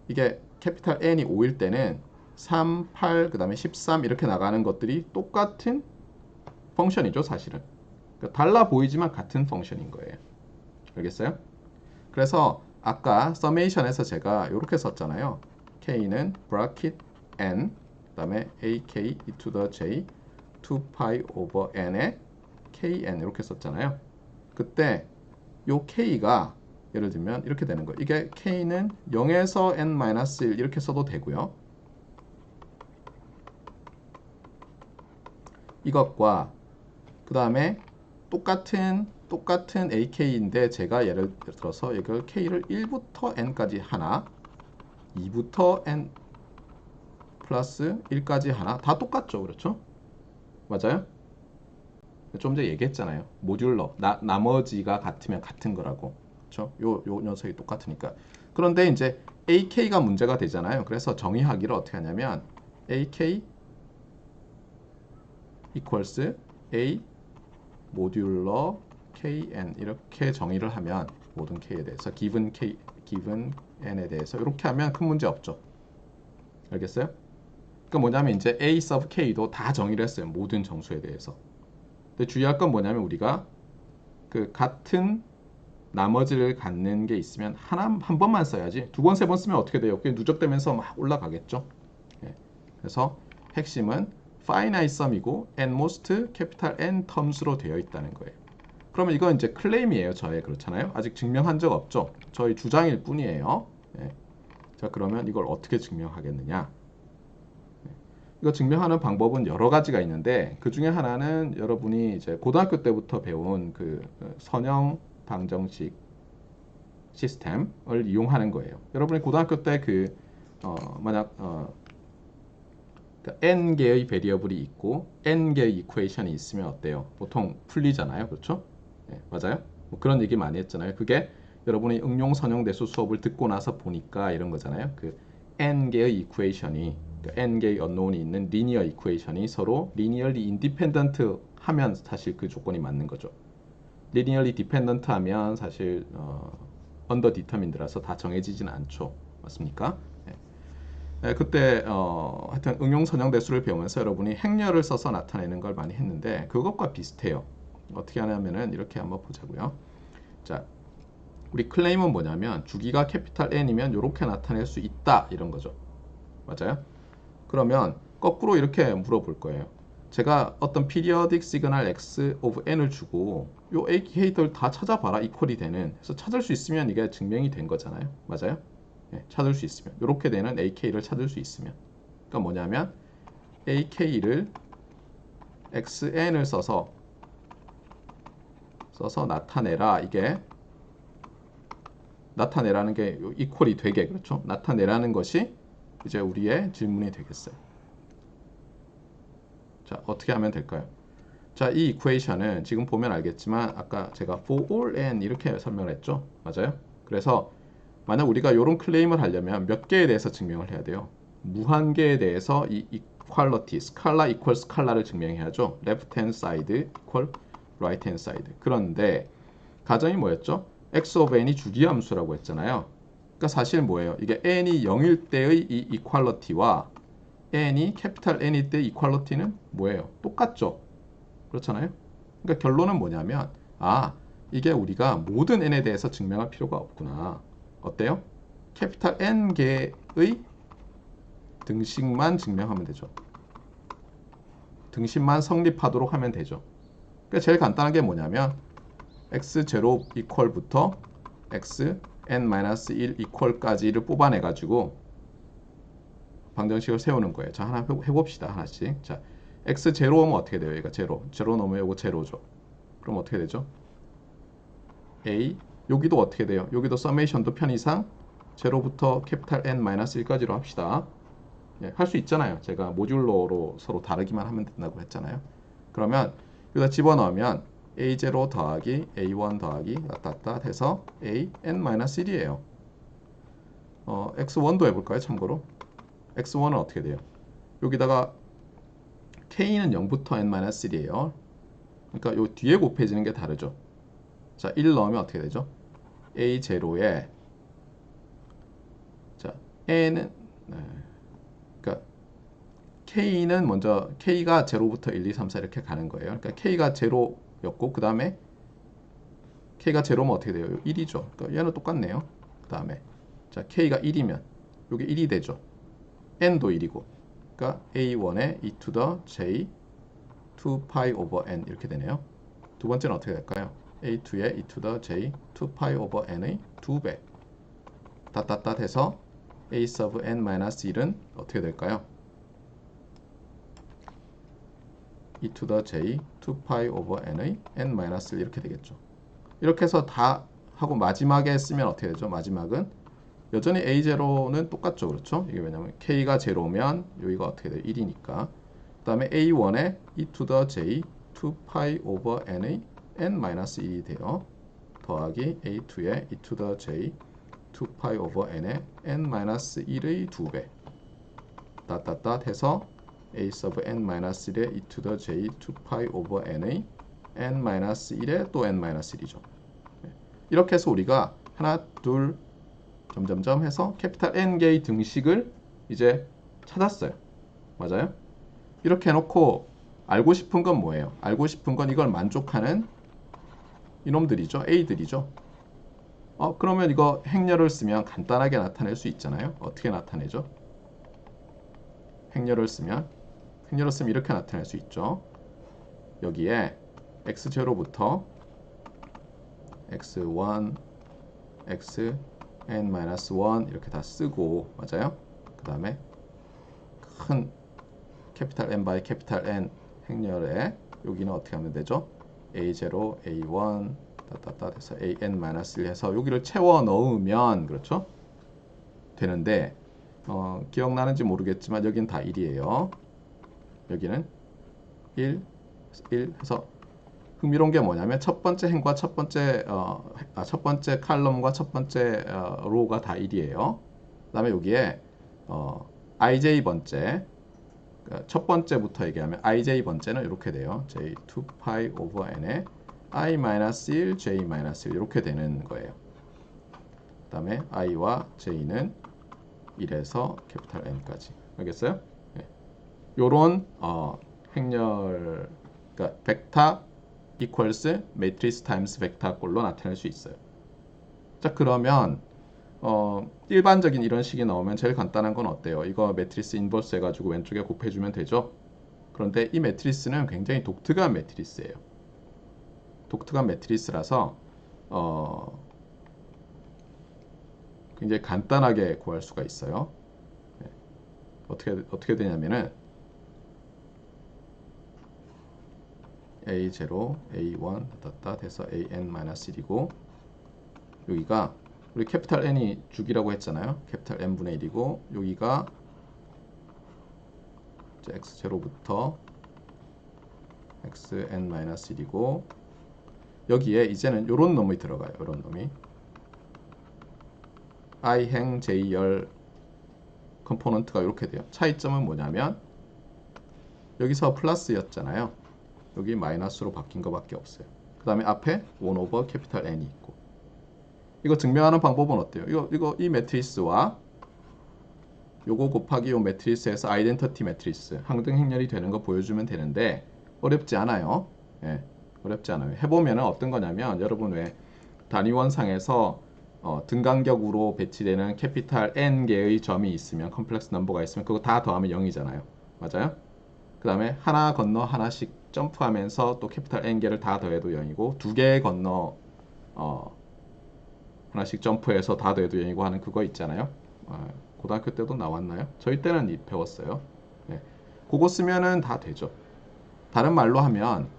이게 캐피탈 N이 5일 때는 3, 8, 그 다음에 13 이렇게 나가는 것들이 똑같은 펑션이죠, 사실은. 그러니까 달라 보이지만 같은 펑션인 거예요. 알겠어요? 그래서 아까 서메이션에서 제가 이렇게 썼잖아요. K는 bracket N, 그 다음에 AK e to the J 2pi over N에 KN 이렇게 썼잖아요. 그때 요 K가 예를 들면 이렇게 되는 거예요. 이게 K는 0에서 N-1 이렇게 써도 되고요. 이것과 그 다음에 똑같은 AK인데 제가 예를 들어서 이걸 K를 1부터 N까지 하나 2부터 N 플러스 1까지 하나 다 똑같죠. 그렇죠? 맞아요? 좀 전에 얘기했잖아요. 모듈러 나머지가 같으면 같은 거라고. 그렇죠? 요 녀석이 똑같으니까. 그런데 이제 AK가 문제가 되잖아요. 그래서 정의하기를 어떻게 하냐면 AK equals A 모듈러 KN 이렇게 정의를 하면 모든 K에 대해서 given N에 대해서 이렇게 하면 큰 문제 없죠. 알겠어요? 그러니까 뭐냐면 이제 A sub K도 다 정의를 했어요. 모든 정수에 대해서. 근데 주의할 건 뭐냐면 우리가 그 같은 나머지를 갖는 게 있으면 한 번만 써야지 두 번, 세 번 쓰면 어떻게 돼요? 그게 누적되면서 막 올라가겠죠. 예. 그래서 핵심은 finite sum이고 and most capital N terms로 되어 있다는 거예요. 그러면 이건 이제 클레임이에요. 저의 그렇잖아요. 아직 증명한 적 없죠. 저희 주장일 뿐이에요. 예. 자, 그러면 이걸 어떻게 증명하겠느냐? 이거 증명하는 방법은 여러 가지가 있는데 그 중에 하나는 여러분이 이제 고등학교 때부터 배운 그 선형 방정식 시스템을 이용하는 거예요. 여러분이 고등학교 때 만약 n 개의 베리어블이 있고 n 개의 이퀘이션이 있으면 어때요? 보통 풀리잖아요, 그렇죠? 네, 맞아요. 뭐 그런 얘기 많이 했잖아요. 그게 여러분이 응용 선형 대수 수업을 듣고 나서 보니까 이런 거잖아요. 그 n 개의 이퀘이션이 n 개의 언노운이 있는 리니어 이퀘이션이 서로 리니얼리 인디펜던트 하면 사실 그 조건이 맞는 거죠. 리니얼리 디펜던트 하면 사실 언더 디터민드라서 다 정해지지는 않죠. 맞습니까? 그때 하여튼 응용 선형 대수를 배우면서 여러분이 행렬을 써서 나타내는 걸 많이 했는데 그것과 비슷해요. 어떻게 하냐면은 이렇게 한번 보자고요. 자, 우리 클레임은 뭐냐면 주기가 캐피탈 N이면 이렇게 나타낼 수 있다 이런 거죠. 맞아요? 그러면 거꾸로 이렇게 물어볼 거예요. 제가 어떤 periodic signal x of n을 주고 요 ak를 다 찾아봐라 이퀄이 되는 그래서 찾을 수 있으면 이게 증명이 된 거잖아요. 맞아요? 네, 찾을 수 있으면 이렇게 되는 ak를 찾을 수 있으면 그러니까 뭐냐면 ak를 xn을 써서 나타내라 이게 나타내라는 게 이퀄이 되게 그렇죠? 나타내라는 것이 이제 우리의 질문이 되겠어요. 자, 어떻게 하면 될까요? 자, 이 이퀘이션은 지금 보면 알겠지만 아까 제가 for all n 이렇게 설명을 했죠. 맞아요? 그래서 만약 우리가 이런 클레임을 하려면 몇 개에 대해서 증명을 해야 돼요? 무한계에 대해서 이 equality, 스칼라 equal 스칼라를 증명해야죠. left hand side equal right hand side. 그런데 가정이 뭐였죠? x of n이 주기함수라고 했잖아요. 그러니까 사실 뭐예요? 이게 n이 0일 때의 이 equality와 n이 캐피탈 n일 때 equality는 뭐예요? 똑같죠? 그렇잖아요? 그러니까 결론은 뭐냐면 이게 우리가 모든 n에 대해서 증명할 필요가 없구나. 어때요? 캐피탈 N 개의 등식만 증명하면 되죠. 등식만 성립하도록 하면 되죠. 그러니까 제일 간단한 게 뭐냐면 x0 이퀄부터 xn-1 이퀄까지를 뽑아내가지고 방정식을 세우는 거예요. 자, 하나 해봅시다. 하나씩. 자, x0 오면 어떻게 돼요? 얘가 0. 0 넣으면 이거 0죠. 그럼 어떻게 되죠? a 여기도 어떻게 돼요? 여기도 서메이션도 편의상 0부터 캐피탈 n-1까지로 합시다. 예, 할 수 있잖아요. 제가 모듈러로 서로 다르기만 하면 된다고 했잖아요. 그러면 여기다 집어넣으면 a0 더하기 a1 더하기 따따따 해서 a n-1이에요. x1도 해볼까요? 참고로 x1은 어떻게 돼요? 여기다가 k는 0부터 n-1이에요. 그러니까 요 뒤에 곱해지는 게 다르죠. 자, 1 넣으면 어떻게 되죠? a0에 자, n은 그러니까 k는 먼저 k가 0부터 1, 2, 3, 4 이렇게 가는 거예요. 그러니까 k가 0였고 그 다음에 k가 0면 어떻게 돼요? 1이죠. 그러니까 얘는 똑같네요. 그 다음에 자, k가 1이면 여기 1이 되죠. n도 1이고 그러니까 a1에 e to the j 2pi over n 이렇게 되네요. 두 번째는 어떻게 될까요? a2에 e to the j 2pi over n의 2배 따따따 해서 a sub n-1은 어떻게 될까요? e to the j 2pi over n의 n-1 이렇게 되겠죠. 이렇게 해서 다 하고 마지막에 쓰면 어떻게 되죠? 마지막은 여전히 a0는 똑같죠. 그렇죠? 이게 왜냐면 k가 0면 여기가 어떻게 돼요? 1이니까. 그 다음에 a1에 e to the j 2pi over n의 n-1이 돼요. 더하기 a2에 e to the j 2pi over n의 n-1의 2배 따따따 해서 a sub n-1의 e to the j 2pi over n의 n-1의 또 n-1이죠. 이렇게 해서 우리가 하나, 둘, 점점점 해서 캐피탈 N개의 등식을 이제 찾았어요. 맞아요? 이렇게 해놓고 알고 싶은 건 뭐예요? 알고 싶은 건 이걸 만족하는 이놈들이죠. A들이죠. 그러면 이거 행렬을 쓰면 간단하게 나타낼 수 있잖아요. 어떻게 나타내죠? 행렬을 쓰면 이렇게 나타낼 수 있죠. 여기에 x0부터 x1, xn-1 이렇게 다 쓰고 맞아요? 그 다음에 큰 캐피탈 N 바이 캐피탈 N 행렬에 여기는 어떻게 하면 되죠? A0, A1 따따따 해서 AN-1 해서 여기를 채워 넣으면 그렇죠? 되는데 기억나는지 모르겠지만 여기는 다 1이에요. 여기는 1, 1 해서 흥미로운 게 뭐냐면 첫 번째 행과 첫 번째 칼럼과 첫 번째 로우가 다 1이에요. 그다음에 여기에 ij 번째 첫 번째부터 얘기하면 ij 번째는 이렇게 돼요. j2파이 오버 n에 i-1, j-1 이렇게 되는 거예요. 그다음에 i와 j는 1에서 캐피탈 N까지. 알겠어요? 네. 요런 행렬 그러니까 벡터 equals matrix times 벡터 꼴로 나타낼 수 있어요. 자, 그러면 일반적인 이런 식이 나오면 제일 간단한 건 어때요? 이거 매트리스 인버스 해가지고 왼쪽에 곱해주면 되죠? 그런데 이 매트리스는 굉장히 독특한 매트리스예요. 독특한 매트리스라서 굉장히 간단하게 구할 수가 있어요. 네. 어떻게 되냐면은 A0, A1 따따 돼서 AN-1이고 여기가 우리 캐피탈 N이 주기라고 했잖아요. 캐피탈 N분의 1이고 여기가 X0부터 XN-1이고 여기에 이제는 요런 놈이 들어가요. 요런 놈이 i행 j열 컴포넌트가 이렇게 돼요. 차이점은 뭐냐면 여기서 플러스였잖아요. 여기 마이너스로 바뀐 것밖에 없어요. 그 다음에 앞에 1 오버 캐피탈 N이 있고 이거 증명하는 방법은 어때요? 이 매트리스와 요거 곱하기 요 매트리스에서 아이덴티티 매트리스 항등 행렬이 되는 거 보여주면 되는데 어렵지 않아요. 예, 어렵지 않아요. 해보면 어떤 거냐면 여러분 왜 단위원상에서 등간격으로 배치되는 캐피탈 N개의 점이 있으면 컴플렉스 넘버가 있으면 그거 다 더하면 0이잖아요. 맞아요? 그 다음에 하나 건너 하나씩 점프하면서 또 캐피탈 N개를 다 더해도 0이고 두 개 건너 하나씩 점프해서 다 더해도 0이고 하는 그거 있잖아요. 고등학교 때도 나왔나요? 저희 때는 배웠어요. 네. 그거 쓰면은 다 되죠. 다른 말로 하면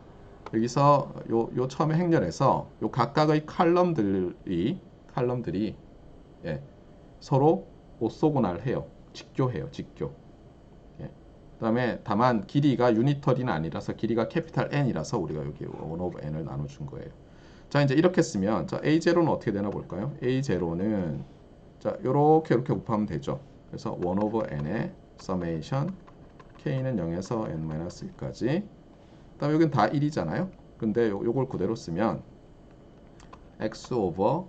여기서 요 처음에 행렬에서 요 각각의 칼럼들이 예, 서로 오소고날 해요. 직교해요. 직교. 예. 그다음에 다만 길이가 유니터리는 아니라서 길이가 캐피탈 N이라서 우리가 여기 1 오버 N을 나눠준 거예요. 자, 이제 이렇게 쓰면 자, A0는 어떻게 되나 볼까요? A0는 자, 이렇게 곱하면 되죠. 그래서 1 오버 N의 서메이션 K는 0에서 N-1까지 그다음에 여기는 다 1이잖아요. 근데 요걸 그대로 쓰면 X 오버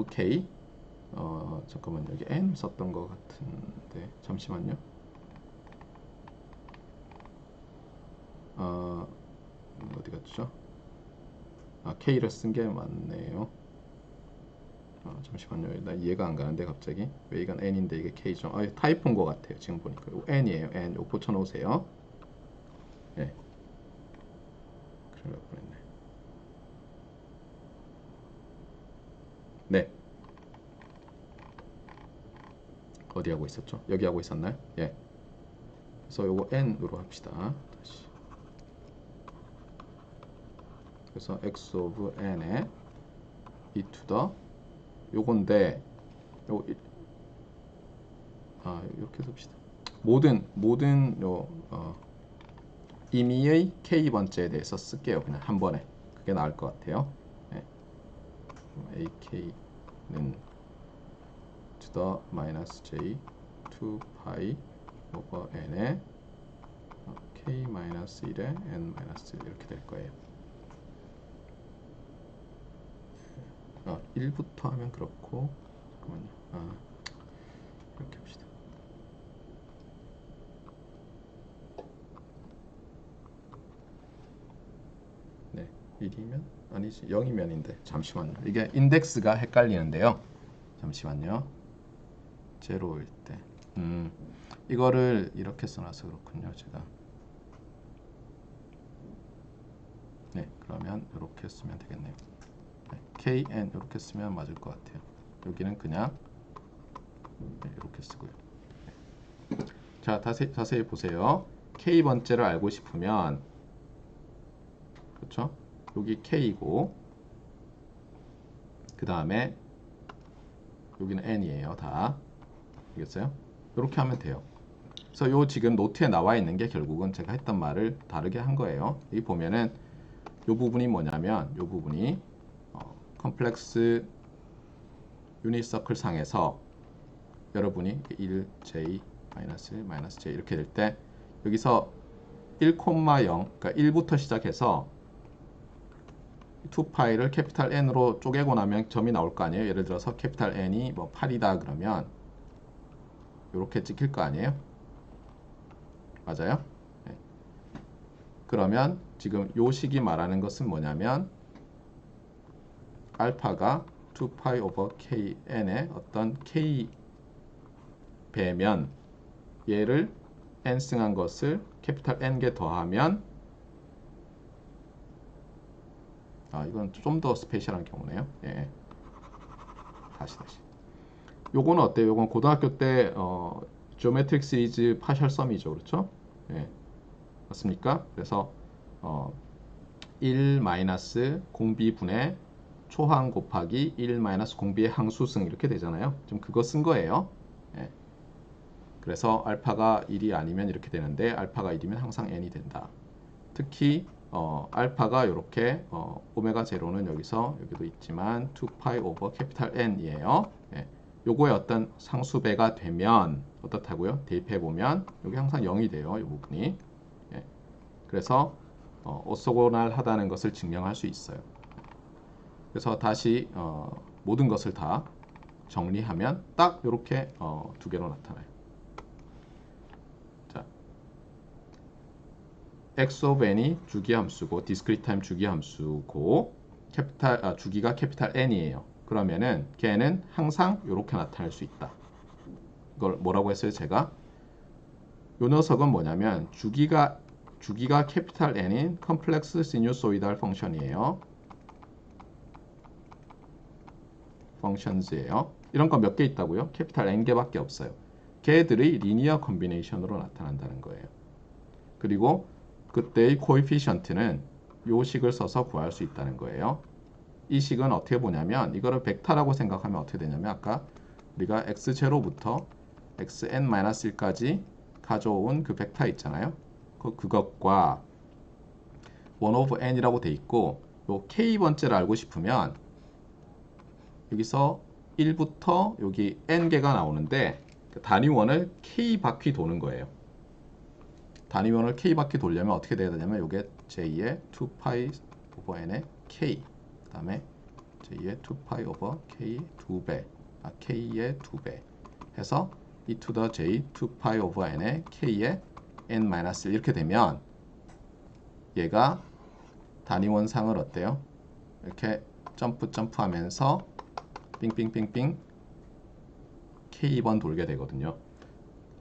K 잠깐만 여기 N 썼던 것 같은데 잠시만요. 어디 갔죠? K를 쓴 게 맞네요. 잠시만요. 나 이해가 안 가는데 갑자기 왜 이건 N인데 이게 K죠? 타이프인 것 같아요. 지금 보니까 이거 N이에요. N 요 고쳐놓으세요. 네. 큰일 날 뻔했네. 네. 어디 하고 있었죠? 여기 하고 있었나요? 예. 그래서 요거 N으로 합시다. 다시. 그래서 X of N에 e to the 요건데 이렇게 씁시다. 모든 임의의 K번째에 대해서 쓸게요. 그냥 한 번에. 그게 나을 것 같아요. 네. AK는 to the minus J 2 pi over N에 K 마이너스 1에 N 마이너스 1 이렇게 될 거예요. 1부터 하면 그렇고 잠깐만요. 이렇게 합시다. 네, 1이면 아니지 0이면인데 잠시만요. 이게 인덱스가 헷갈리는데요. 잠시만요. 제로일 때 이거를 이렇게 써놔서 그렇군요. 제가 네, 그러면 이렇게 쓰면 되겠네요. KN 이렇게 쓰면 맞을 것 같아요. 여기는 그냥 이렇게 쓰고요. 자, 자세히 보세요. k 번째를 알고 싶으면 그렇죠? 여기 k이고 그 다음에 여기는 n이에요. 다 알겠어요? 이렇게 하면 돼요. 그래서 요 지금 노트에 나와 있는 게 결국은 제가 했던 말을 다르게 한 거예요. 여기 보면은 요 부분이 뭐냐면 요 부분이 컴플렉스 유닛 서클 상에서 여러분이 1j 마이너스 j 이렇게 될 때 여기서 1,0 그러니까 1부터 시작해서 2파이를 캐피탈 N으로 쪼개고 나면 점이 나올 거 아니에요. 예를 들어서 캐피탈 N이 뭐 8이다 그러면 이렇게 찍힐 거 아니에요. 맞아요? 네. 그러면 지금 요 식이 말하는 것은 뭐냐면 알파가 2파이 오버 kn의 어떤 k 배면 얘를 n승한 것을 캐피탈 N개 더하면 이건 좀 더 스페셜한 경우네요. 예. 다시. 요거는 어때요? 요건 고등학교 때 지오메트릭 시리즈 파셜 썸이죠. 그렇죠? 예. 맞습니까? 그래서 1 마이너스 공비분의 초항 곱하기 1 마이너스 공비의 항수승 이렇게 되잖아요. 좀 그거 쓴 거예요. 예. 그래서 알파가 1이 아니면 이렇게 되는데 알파가 1이면 항상 n이 된다. 특히 알파가 이렇게 오메가 제로는 여기서 여기도 있지만 2파이 오버 캐피탈 N이에요. 예. 요거의 어떤 상수배가 되면 어떻다고요? 대입해 보면 여기 항상 0이 돼요. 이 부분이. 예. 그래서 오소고날하다는 것을 증명할 수 있어요. 그래서 다시 모든 것을 다 정리하면 딱 이렇게 두 개로 나타나요. x of n이 주기함수고 discrete time 주기함수고 주기가 캐피탈 N이에요. 그러면은 걔는 항상 이렇게 나타날 수 있다. 이걸 뭐라고 했어요? 제가 요 녀석은 뭐냐면 주기가 캐피탈 N인 컴플렉스 시뉴소이달 펑션이에요. 펑션즈예요. 이런 거 몇 개 있다고요? 캐피탈 N개밖에 없어요. 걔들의 리니어 컨비네이션으로 나타난다는 거예요. 그리고 그때의 코에피션트는 요 식을 써서 구할 수 있다는 거예요. 이 식은 어떻게 보냐면 이거를 벡터라고 생각하면 어떻게 되냐면 아까 우리가 x0부터 xn-1까지 가져온 그 벡터 있잖아요. 그것과 1 over n이라고 돼 있고 요 k 번째를 알고 싶으면 여기서 1부터 여기 n개가 나오는데 단위원을 k 바퀴 도는 거예요. 단위원을 k 바퀴 돌려면 어떻게 돼야 되냐면 이게 j의 2파이 오버 n의 k 그 다음에 j의 2파이 오버 k 2배 k의 2배 해서 e to the j 2파이 오버 n의 k의 n-1 이렇게 되면 얘가 단위원상을 어때요? 이렇게 점프하면서 빙빙빙빙 k번 돌게 되거든요.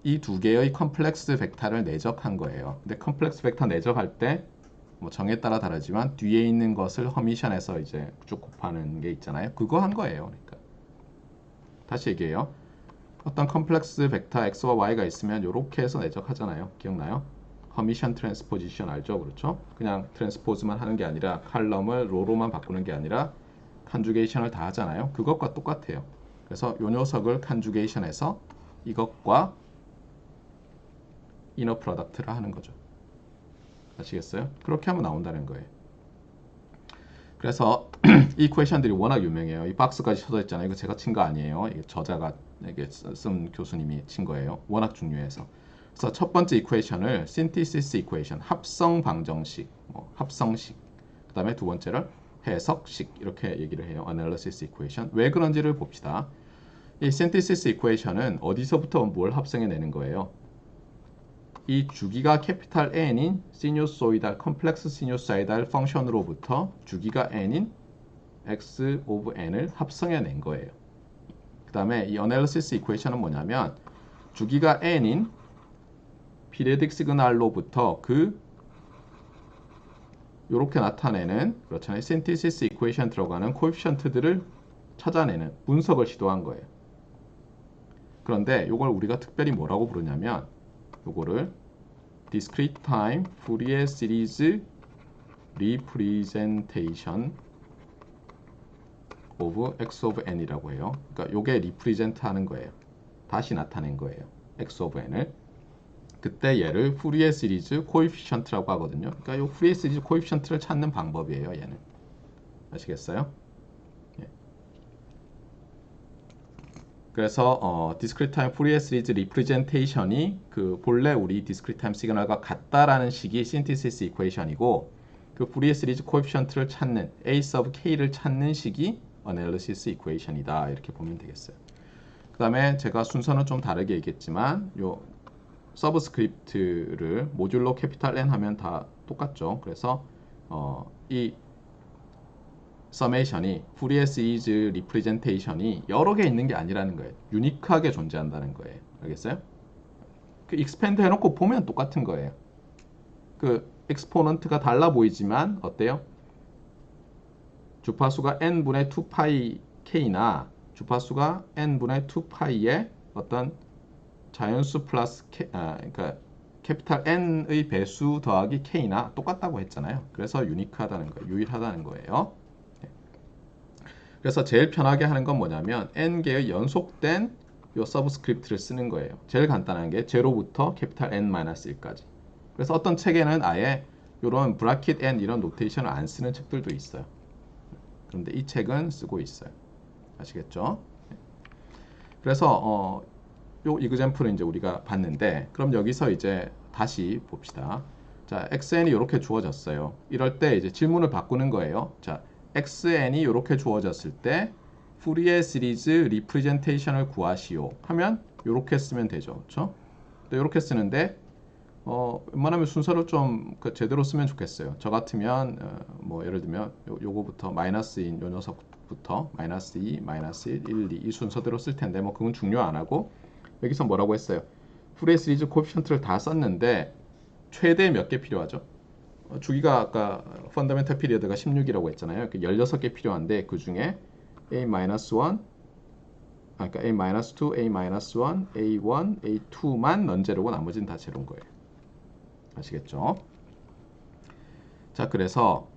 이 두 개의 컴플렉스 벡터를 내적한 거예요. 근데 컴플렉스 벡터 내적할 때 뭐 정에 따라 다르지만 뒤에 있는 것을 허미션해서 이제 쭉 곱하는 게 있잖아요. 그거 한 거예요. 그러니까 다시 얘기해요. 어떤 컴플렉스 벡터 x와 y가 있으면 이렇게 해서 내적하잖아요. 기억나요? 허미션 트랜스포지션 알죠? 그렇죠? 그냥 트랜스포즈만 하는 게 아니라 칼럼을 로로만 바꾸는 게 아니라 컨주게이션을 다 하잖아요. 그것과 똑같아요. 그래서 요 녀석을 컨주게이션해서 이것과 이너 프로덕트를 하는 거죠. 아시겠어요? 그렇게 하면 나온다는 거예요. 그래서 이 이퀘이션들이 워낙 유명해요. 이 박스까지 쳐져 있잖아요. 이거 제가 친 거 아니에요. 이게 저자가 이게 쓴 교수님이 친 거예요. 워낙 중요해서. 그래서 첫 번째 이퀘이션을 synthesis equation, 합성 방정식, 합성식. 그다음에 두 번째를 해석식 이렇게 얘기를 해요. analysis equation. 왜 그런지를 봅시다. 이 synthesis equation은 어디서부터 뭘 합성해 내는 거예요? 이 주기가 캐피탈 N인 시뉴소이달 컴플렉스 시뉴소이달 펑션으로부터 주기가 N인 x of n을 합성해 낸 거예요. 그 다음에 이 어널리시스 이퀘이션은 뭐냐면 주기가 N인 피리오딕 시그널로부터 요렇게 나타내는 그렇잖아요. 신티시스 이퀘이션 들어가는 코에피션트들을 찾아내는 분석을 시도한 거예요. 그런데 요걸 우리가 특별히 뭐라고 부르냐면 요거를 discrete time Fourier series representation of x of n이라고 해요. 그러니까 요게 represent 하는 거예요. 다시 나타낸 거예요. x of n을. 그때 얘를 Fourier 시리즈 코에피션트라고 하거든요. 그러니까 요 Fourier 시리즈 코에피션트를 찾는 방법이에요. 얘는. 아시겠어요? 예. 그래서 discrete time Fourier series representation이 그 본래 우리 discrete time 시그널과 같다라는 식이 synthesis equation이고 그 Fourier 시리즈 코에피션트를 찾는 A sub k를 찾는 식이 analysis equation이다. 이렇게 보면 되겠어요. 그 다음에 제가 순서는 좀 다르게 얘기했지만 요 서브스크립트를 모듈로 캐피탈 N 하면 다 똑같죠. 그래서 이 서메이션이 Fourier 시리즈 리프레젠테이션이 여러 개 있는 게 아니라는 거예요. 유니크하게 존재한다는 거예요. 알겠어요? 그 익스펜드 해놓고 보면 똑같은 거예요. 그 엑스포넌트가 달라 보이지만 어때요? 주파수가 n분의 2파이 k나 주파수가 n분의 2파이의 어떤 자연수 플러스 그러니까 캐피탈 N의 배수 더하기 K나 똑같다고 했잖아요. 그래서 유니크하다는 거예요. 유일하다는 거예요. 그래서 제일 편하게 하는 건 뭐냐면 N개의 연속된 요 서브스크립트를 쓰는 거예요. 제일 간단한 게 제로부터 캐피탈 N-1까지. 그래서 어떤 책에는 아예 이런 브라켓 N 이런 노테이션을 안 쓰는 책들도 있어요. 그런데 이 책은 쓰고 있어요. 아시겠죠? 그래서 요 이그젬플을 이제 우리가 봤는데 그럼 여기서 이제 다시 봅시다. 자, xn이 이렇게 주어졌어요. 이럴 때 이제 질문을 바꾸는 거예요. 자, xn이 이렇게 주어졌을 때 Fourier 시리즈 리프레젠테이션을 구하시오 하면 이렇게 쓰면 되죠. 그렇죠? 이렇게 쓰는데 웬만하면 순서를 좀 제대로 쓰면 좋겠어요. 저 같으면 뭐 예를 들면 요거부터 마이너스인 요 녀석부터 마이너스 2, 마이너스 1, 1, 2 이 순서대로 쓸 텐데 뭐 그건 중요 안 하고 여기서 뭐라고 했어요? Fourier 시리즈 코에피션트를 다 썼는데 최대 몇 개 필요하죠? 주기가 아까 펀더멘탈 피리어드가 16이라고 했잖아요. 16개 필요한데 그 중에 A-1 그러니까 A-2, A-1, A1, A2만 넌제로고 나머지는 다 제로인 거예요. 아시겠죠? 자, 그래서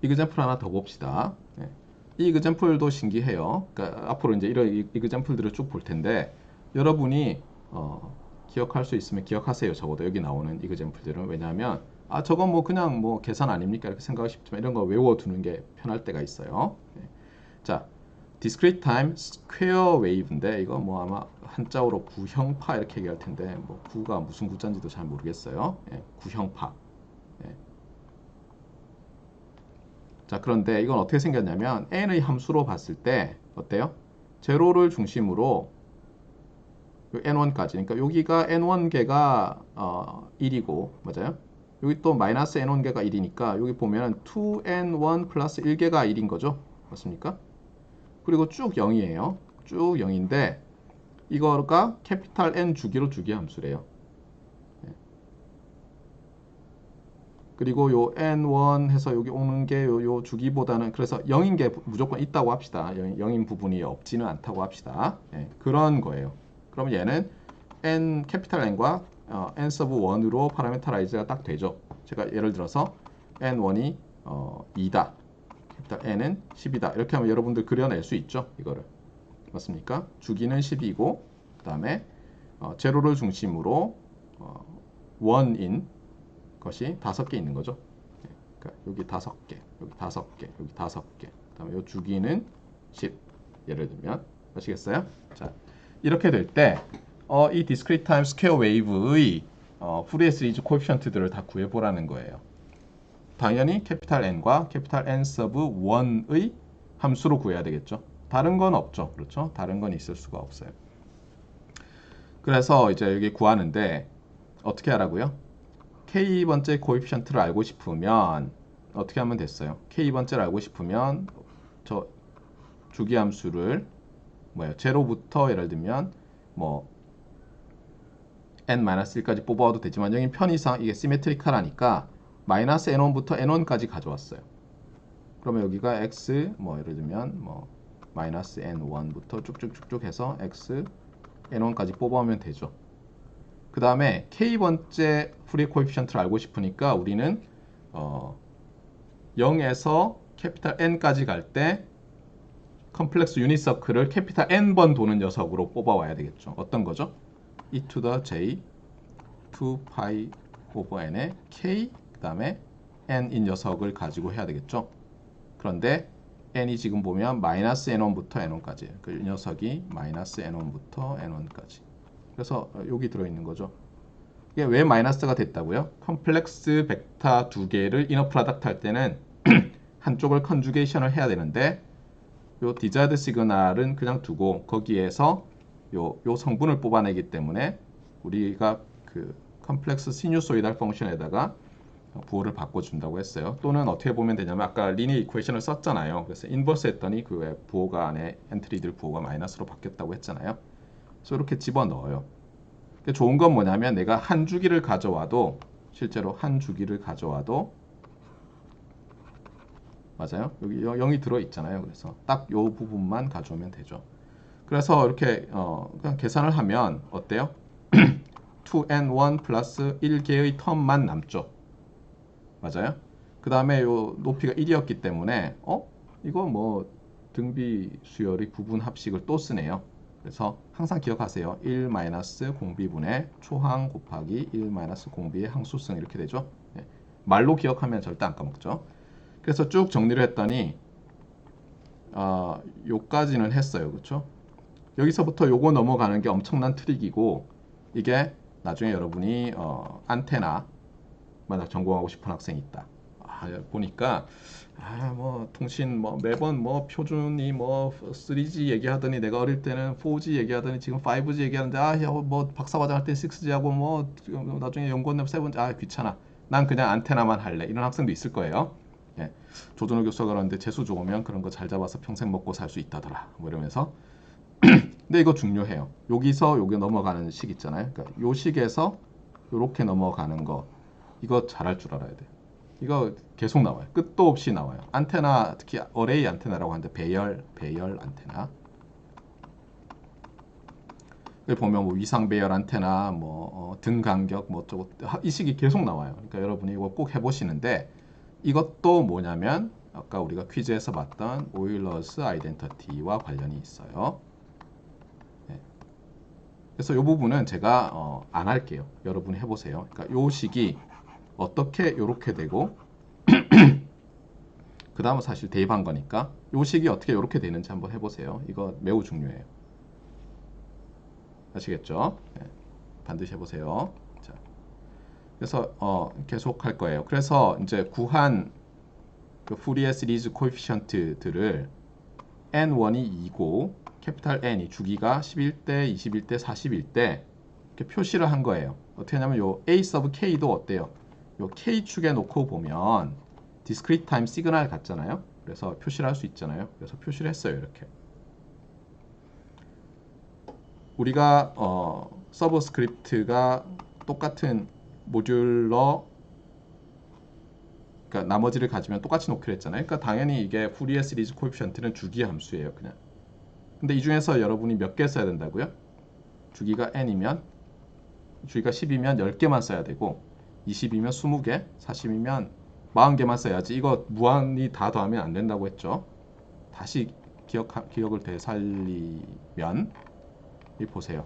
이그젬플 하나 더 봅시다. 네. 이 이그젬플도 신기해요. 그러니까 앞으로 이제 이런 이그젬플들을 쭉 볼 텐데 여러분이 기억할 수 있으면 기억하세요. 적어도 여기 나오는 이그젬플들은. 왜냐하면 저건 뭐 그냥 뭐 계산 아닙니까? 이렇게 생각하기 쉽지만 이런 거 외워두는 게 편할 때가 있어요. 네. 자, discrete time square wave인데 이거 뭐 아마 한자어로 구형파 이렇게 얘기할 텐데 뭐 구가 무슨 구자인지도 잘 모르겠어요. 예, 구형파. 예. 자, 그런데 이건 어떻게 생겼냐면 n의 함수로 봤을 때 어때요? 제로를 중심으로 n1까지. 그러니까 여기가 n1개가 1이고 맞아요? 여기 또 마이너스 n1개가 1이니까 여기 보면 2n1 플러스 1개가 1인 거죠. 맞습니까? 그리고 쭉 0이에요. 쭉 0인데 이거가 캐피탈 N 주기로 주기 함수래요. 그리고 요 N1 해서 여기 오는 게 요 주기보다는 그래서 0인 게 무조건 있다고 합시다. 0인 부분이 없지는 않다고 합시다. 예, 그런 거예요. 그럼 얘는 N 캐피탈 N과 N 서브 1으로 파라미터라이즈가 딱 되죠. 제가 예를 들어서 N1이 2다. 캐피탈 N은 10이다. 이렇게 하면 여러분들 그려낼 수 있죠. 이거를. 맞습니까? 주기는 10이고 그 다음에 제로를 중심으로 1인 것이 5개 있는 거죠. 그러니까 여기 5개, 여기 5개, 여기 5개. 그 다음에 이 주기는 10. 예를 들면 아시겠어요? 자, 이렇게 될 때 이 discrete time square wave의 Fourier 시리즈 코에피션트들을 다 구해보라는 거예요. 당연히 캐피탈 N과 캐피탈 N 서브 1의 함수로 구해야 되겠죠. 다른 건 없죠. 그렇죠? 다른 건 있을 수가 없어요. 그래서 이제 여기 구하는데 어떻게 하라고요? K번째 코에피션트를 알고 싶으면 어떻게 하면 됐어요? K번째를 알고 싶으면 저 주기함수를 제로부터 예를 들면 뭐 n-1까지 뽑아와도 되지만 여기 편의상 이게 시메트리컬하니까 마이너스 n1부터 n1까지 가져왔어요. 그러면 여기가 x 예를 들면 마이너스 n1부터 쭉쭉쭉쭉 해서 x n1까지 뽑아오면 되죠. 그 다음에 k번째 풀이의 코에피션트를 알고 싶으니까 우리는 0에서 캐피탈 N까지 갈 때 컴플렉스 유닛 서클을 캐피탈 N번 도는 녀석으로 뽑아와야 되겠죠. 어떤 거죠? e to the j 2파이 오버 n의 k 그 다음에 n인 녀석을 가지고 해야 되겠죠. 그런데 n이 지금 보면 마이너스 n1부터 n1까지 그 녀석이 마이너스 n1부터 n1까지 그래서 여기 들어있는 거죠. 이게 왜 마이너스가 됐다고요? 컴플렉스 벡터 두 개를 이너 프로덕트 할 때는 한쪽을 컨주게이션을 해야 되는데 요 디자이드 시그널은 그냥 두고 거기에서 요 성분을 뽑아내기 때문에 우리가 그 컴플렉스 시뉴소이달 펑션에다가 부호를 바꿔준다고 했어요. 또는 어떻게 보면 되냐면 아까 리니어 이퀘이션을 썼잖아요. 그래서 인버스 했더니 그 부호가 안에 엔트리들 부호가 마이너스로 바뀌었다고 했잖아요. 그래서 이렇게 집어넣어요. 좋은 건 뭐냐면 내가 한 주기를 가져와도 실제로 한 주기를 가져와도 맞아요. 여기 0이 들어있잖아요. 그래서 딱 요 부분만 가져오면 되죠. 그래서 이렇게 그냥 계산을 하면 어때요? 2n1 플러스 1개의 텀만 남죠. 맞아요? 그 다음에 요 높이가 1이었기 때문에 이거 뭐 등비 수열의 구분 합식을 또 쓰네요. 그래서 항상 기억하세요. 1 마이너스 공비분의 초항 곱하기 1 마이너스 공비의 항수성 이렇게 되죠. 네. 말로 기억하면 절대 안 까먹죠. 그래서 쭉 정리를 했더니 요까지는 했어요. 그렇죠? 여기서부터 요거 넘어가는 게 엄청난 트릭이고 이게 나중에 여러분이 안테나 만약 전공하고 싶은 학생이 있다. 보니까 뭐 통신 뭐 매번 뭐 표준이 뭐 3G 얘기하더니 내가 어릴 때는 4G 얘기하더니 지금 5G 얘기하는데 뭐 박사과정 할 때 6G하고 뭐 나중에 연구원 되면 7G 귀찮아. 난 그냥 안테나만 할래. 이런 학생도 있을 거예요. 예. 조준호 교수가 그러는데 재수 좋으면 그런 거 잘 잡아서 평생 먹고 살 수 있다더라. 뭐 이러면서 근데 이거 중요해요. 여기서 여기 넘어가는 식 있잖아요. 그러니까 요 식에서 요렇게 넘어가는 거 이거 잘할 줄 알아야 돼요. 이거 계속 나와요. 끝도 없이 나와요. 안테나 특히 어레이 안테나라고 하는데 배열 안테나. 여기 보면 뭐 위상 배열 안테나, 뭐 등 간격, 뭐 어쩌고 이 식이 계속 나와요. 그러니까 여러분이 이거 꼭 해보시는데 이것도 뭐냐면 아까 우리가 퀴즈에서 봤던 오일러스 아이덴티티와 관련이 있어요. 네. 그래서 이 부분은 제가 안 할게요. 여러분이 해보세요. 그러니까 이 식이 어떻게 이렇게 되고 그 다음은 사실 대입한 거니까 이 식이 어떻게 이렇게 되는지 한번 해보세요. 이거 매우 중요해요. 아시겠죠? 네. 반드시 해보세요. 자, 그래서 계속 할 거예요. 그래서 이제 구한 그 푸리에 시리즈 코에피션트들을 n1이 2고 캐피탈 N이 주기가 11대, 21대, 41대 이렇게 표시를 한 거예요. 어떻게 하냐면 요 A 서브 K도 어때요? 요 K축에 놓고 보면 discrete time 시그널 같잖아요. 그래서 표시를 할 수 있잖아요. 그래서 표시를 했어요. 이렇게. 우리가 서버 스크립트가 똑같은 모듈러 그러니까 나머지를 가지면 똑같이 놓기로 했잖아요. 그러니까 당연히 이게 푸리에 시리즈 코에피션트는 주기 함수예요. 그냥. 근데 이 중에서 여러분이 몇 개 써야 된다고요? 주기가 n이면 주기가 10이면 10개만 써야 되고 20이면 20개, 40이면 40개만 써야지. 이거 무한히 다 더하면 안 된다고 했죠. 다시 기억을 되살리면 이 보세요.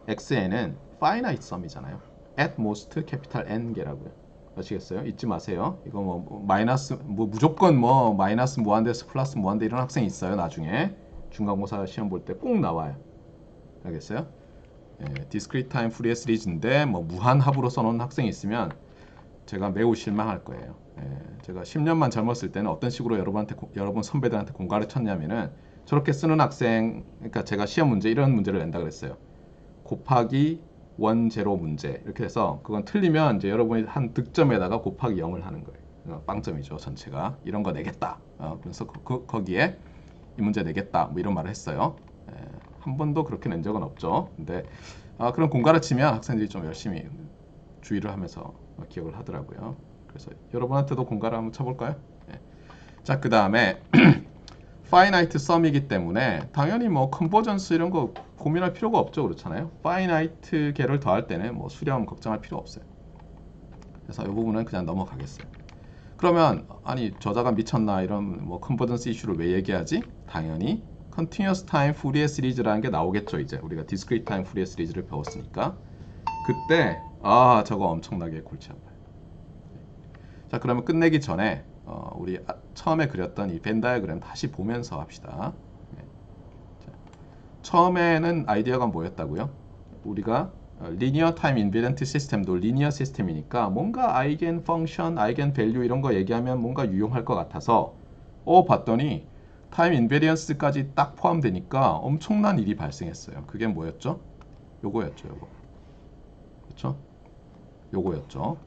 xn은 finite sum이잖아요. at most capital N 개라고요. 아시겠어요? 잊지 마세요. 이거 뭐 마이너스 뭐 무조건 뭐 마이너스 무한대에서 플러스 무한대 이런 학생이 있어요. 나중에 중간고사 시험 볼 때 꼭 나와요. 알겠어요? discrete time Fourier 시리즈인데 뭐 무한합으로 써놓은 학생이 있으면 제가 매우 실망할 거예요. 제가 10년만 젊었을 때는 어떤 식으로 여러분 선배들한테 공가를 쳤냐면은 저렇게 쓰는 학생, 그러니까 제가 시험 문제 이런 문제를 낸다 그랬어요. 곱하기 원 제로 문제 이렇게 해서 그건 틀리면 이제 여러분이 한 득점에다가 곱하기 0을 하는 거예요. 빵점이죠 전체가. 이런 거 내겠다. 그래서 거기에 이 문제 내겠다 뭐 이런 말을 했어요. 한 번도 그렇게 낸 적은 없죠. 근데 그런 공가를 치면 학생들이 좀 열심히 주의를 하면서 기억을 하더라고요. 그래서 여러분한테도 공가를 한번 쳐볼까요? 자, 그 다음에 finite sum이기 때문에 당연히 뭐 컨버전스 이런 거 고민할 필요가 없죠. 그렇잖아요. finite 개를 더할 때는 뭐 수렴 걱정할 필요 없어요. 그래서 이 부분은 그냥 넘어가겠어요. 그러면 아니 저자가 미쳤나 이런 뭐 컨버전스 이슈를 왜 얘기하지? 당연히 continuous time Fourier 시리즈라는 게 나오겠죠. 이제 우리가 discrete time Fourier 시리즈를 배웠으니까 그때 아 저거 엄청나게 골치 아파요. 자 그러면 끝내기 전에 우리 처음에 그렸던 이 벤 다이어그램 다시 보면서 합시다. 자, 처음에는 아이디어가 뭐였다고요? 우리가 리니어 타임 인베리언트 시스템도 리니어 시스템이니까 뭔가 아이겐 펑션, 아이겐 밸류 이런 거 얘기하면 뭔가 유용할 것 같아서 봤더니 타임 인베리언스까지 딱 포함되니까 엄청난 일이 발생했어요. 그게 뭐였죠? 요거였죠. 요거. 그렇죠? 요거였죠.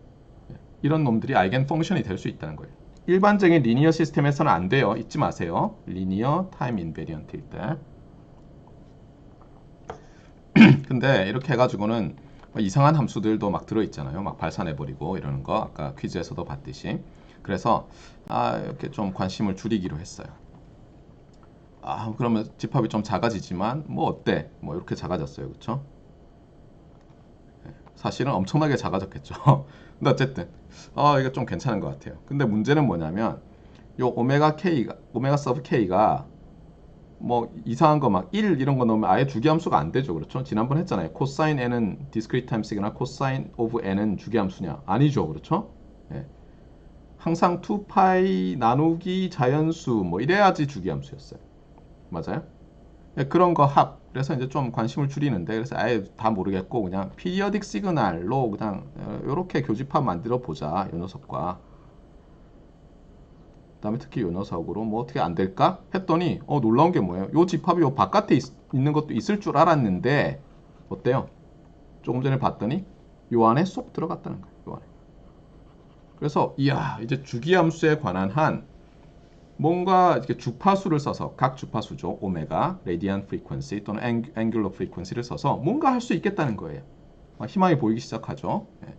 이런 놈들이 아이겐 펑션이 될 수 있다는 거예요. 일반적인 리니어 시스템에서는 안 돼요. 잊지 마세요. 리니어 타임 인베리언트일 때. 근데 이렇게 해가지고는 이상한 함수들도 막 들어있잖아요. 막 발산해버리고 이러는 거 아까 퀴즈에서도 봤듯이. 그래서 이렇게 좀 관심을 줄이기로 했어요. 그러면 집합이 좀 작아지지만 뭐 어때? 뭐 이렇게 작아졌어요. 그쵸? 사실은 엄청나게 작아졌겠죠. 근데 어쨌든 이거 좀 괜찮은 것 같아요. 근데 문제는 뭐냐면 요 오메가 서브 k가 뭐 이상한 거 막 1 이런 거 넣으면 아예 주기함수가 안 되죠. 그렇죠? 지난번 했잖아요. 코사인 n은 discrete time 시그널, 코사인 오브 n은 주기함수냐? 아니죠. 그렇죠? 예. 항상 2파이 나누기 자연수 뭐 이래야지 주기함수였어요. 맞아요? 예, 그런 거 합. 그래서 이제 좀 관심을 줄이는데 그래서 아예 다 모르겠고 그냥 피리어딕 시그널로 그냥 이렇게 교집합 만들어 보자. 이 녀석과 그다음에 특히 이 녀석으로 뭐 어떻게 안 될까 했더니 놀라운 게 뭐예요? 요 집합이 요 바깥에 있는 것도 있을 줄 알았는데 어때요? 조금 전에 봤더니 요 안에 쏙 들어갔다는 거예요. 요 안에. 그래서 이야 이제 주기함수에 관한 한 뭔가 이렇게 주파수를 써서 각 주파수죠. 오메가, 레디안 프리퀀시 또는 앵귤러 프리퀀시를 써서 뭔가 할 수 있겠다는 거예요. 희망이 보이기 시작하죠. 예.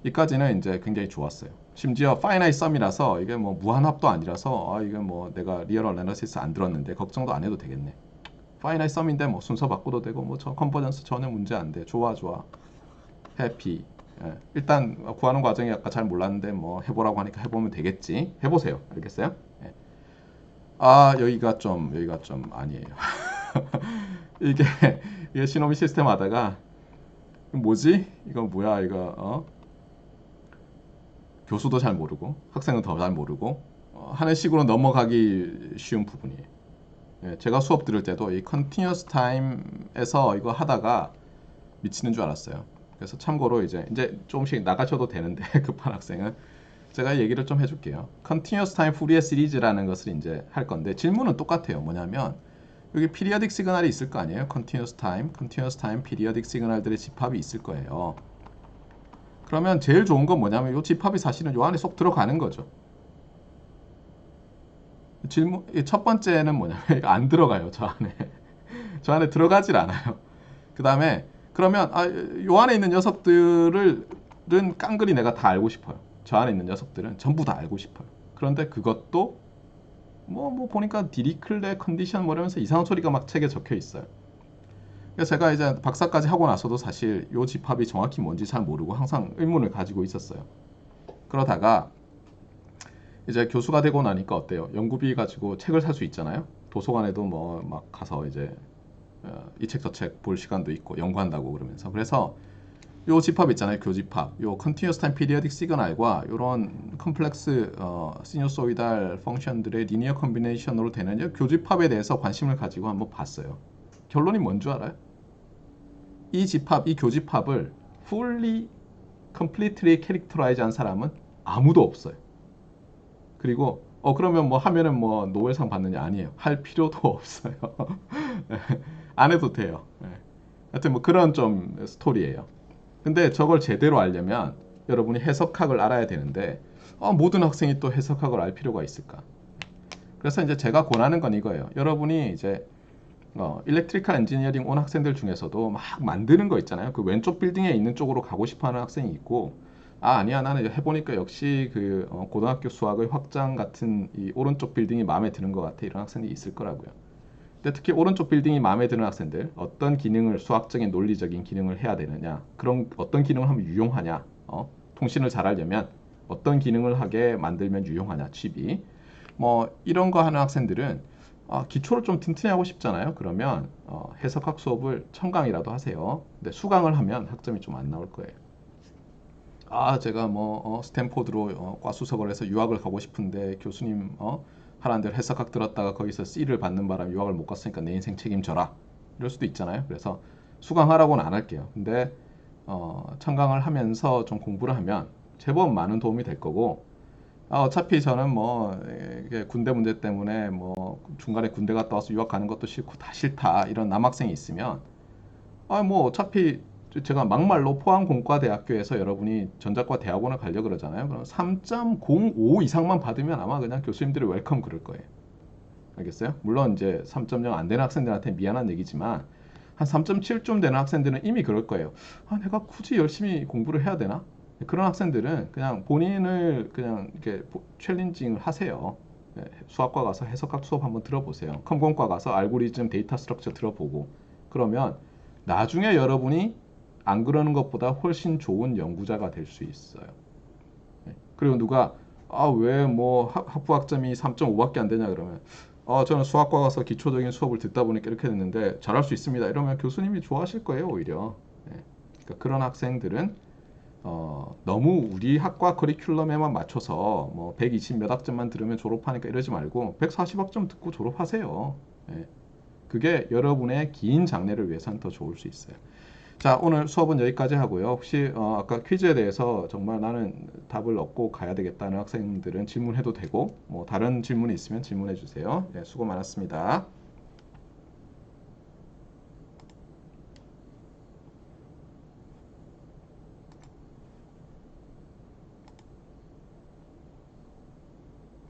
이까지는 이제 굉장히 좋았어요. 심지어 파이나이트 썸이라서 이게 뭐 무한합도 아니라서 이게 뭐 내가 리얼 어널리시스 안 들었는데 걱정도 안 해도 되겠네. 파이나이트 썸인데 뭐 순서 바꿔도 되고 뭐 저 컨버전스 전혀 문제 안 돼. 좋아. 해피. 예. 일단 구하는 과정이 아까 잘 몰랐는데 뭐 해보라고 하니까 해보면 되겠지. 해보세요. 알겠어요? 예. 여기가 좀 아니에요. 이게 시노미 시스템 하다가 뭐지? 이건 뭐야? 이거 교수도 잘 모르고 학생은 더 잘 모르고 하는 식으로 넘어가기 쉬운 부분이에요. 예, 제가 수업 들을 때도 이 컨티뉴어스 타임에서 이거 하다가 미치는 줄 알았어요. 그래서 참고로 이제 조금씩 나가셔도 되는데 급한 학생은 제가 얘기를 좀 해줄게요. 컨티뉴어스 타임 푸리에 시리즈라는 것을 이제 할 건데 질문은 똑같아요. 뭐냐면 여기 피리어딕 시그널이 있을 거 아니에요? 컨티뉴어스 타임 피리어딕 시그널들의 집합이 있을 거예요. 그러면 제일 좋은 건 뭐냐면 이 집합이 사실은 요 안에 쏙 들어가는 거죠. 첫 번째는 뭐냐면 안 들어가요. 저 안에 들어가질 않아요. 그 다음에 그러면 요 안에 있는 녀석들은 깡그리 내가 다 알고 싶어요. 저 안에 있는 녀석들은 전부 다 알고 싶어요. 그런데 그것도 뭐 보니까 디리클레 컨디션 뭐 이러면서 이상한 소리가 막 책에 적혀 있어요. 그래서 제가 이제 박사까지 하고 나서도 사실 요 집합이 정확히 뭔지 잘 모르고 항상 의문을 가지고 있었어요. 그러다가 이제 교수가 되고 나니까 어때요? 연구비 가지고 책을 살 수 있잖아요. 도서관에도 뭐 막 가서 이제 이 책 저 책 볼 시간도 있고 연구한다고 그러면서 그래서 요 집합 있잖아요. 교집합. 요 continuous time periodic signal과 요런 컴플렉스 시누소이달 펑션들의 리니어 컨비네이션으로 되는 요 교집합에 대해서 관심을 가지고 한번 봤어요. 결론이 뭔 줄 알아요? 이 교집합을 fully, completely characterize 한 사람은 아무도 없어요. 그리고 그러면 뭐 하면은 뭐 노벨상 받느냐? 아니에요. 할 필요도 없어요. 안 해도 돼요. 하여튼 뭐 그런 좀 스토리예요. 근데 저걸 제대로 알려면 여러분이 해석학을 알아야 되는데 모든 학생이 또 해석학을 알 필요가 있을까? 그래서 이제 제가 권하는 건 이거예요. 여러분이 이제 일렉트리컬 엔지니어링 온 학생들 중에서도 막 만드는 거 있잖아요. 그 왼쪽 빌딩에 있는 쪽으로 가고 싶어하는 학생이 있고 아니야. 나는 해보니까 역시 그 고등학교 수학의 확장 같은 이 오른쪽 빌딩이 마음에 드는 것 같아. 이런 학생들이 있을 거라고요. 근데 특히 오른쪽 빌딩이 마음에 드는 학생들, 어떤 기능을 수학적인 논리적인 기능을 해야 되느냐, 그런 어떤 기능을 하면 유용하냐, 통신을 잘하려면 어떤 기능을 하게 만들면 유용하냐, 칩이 뭐 이런 거 하는 학생들은 기초를 좀 튼튼히 하고 싶잖아요. 그러면 해석학 수업을 첨강이라도 하세요. 근데 수강을 하면 학점이 좀 안 나올 거예요. 제가 뭐 스탠포드로 과수석을 해서 유학을 가고 싶은데 교수님 하라는 대로 해석학 들었다가 거기서 C를 받는 바람에 유학을 못 갔으니까 내 인생 책임져라. 이럴 수도 있잖아요. 그래서 수강하라고는 안 할게요. 근데 첨강을 하면서 좀 공부를 하면 제법 많은 도움이 될 거고 어차피 저는 뭐 이게 군대 문제 때문에 뭐 중간에 군대 갔다 와서 유학 가는 것도 싫고 다 싫다 이런 남학생이 있으면 뭐 어차피 제가 막말로 포항공과대학교에서 여러분이 전자과 대학원을 가려고 그러잖아요. 그럼 3.05 이상만 받으면 아마 그냥 교수님들이 웰컴 그럴 거예요. 알겠어요? 물론 이제 3.0 안 되는 학생들한테 미안한 얘기지만 한 3.7좀 되는 학생들은 이미 그럴 거예요. 내가 굳이 열심히 공부를 해야 되나? 그런 학생들은 그냥 본인을 그냥 이렇게 챌린징을 하세요. 수학과 가서 해석학 수업 한번 들어보세요. 컴공과 가서 알고리즘 데이터 스트럭처 들어보고 그러면 나중에 여러분이 안 그러는 것보다 훨씬 좋은 연구자가 될 수 있어요. 그리고 누가 왜 뭐 학부학점이 3.5밖에 안 되냐 그러면 저는 수학과 가서 기초적인 수업을 듣다 보니까 이렇게 됐는데 잘할 수 있습니다. 이러면 교수님이 좋아하실 거예요, 오히려. 그러니까 그런 학생들은 너무 우리 학과 커리큘럼에만 맞춰서 뭐 120 몇 학점만 들으면 졸업하니까 이러지 말고 140학점 듣고 졸업하세요. 그게 여러분의 긴 장래를 위해서는 더 좋을 수 있어요. 자, 오늘 수업은 여기까지 하고요. 혹시 아까 퀴즈에 대해서 정말 나는 답을 얻고 가야 되겠다는 학생들은 질문해도 되고 뭐 다른 질문이 있으면 질문해 주세요. 수고 많았습니다.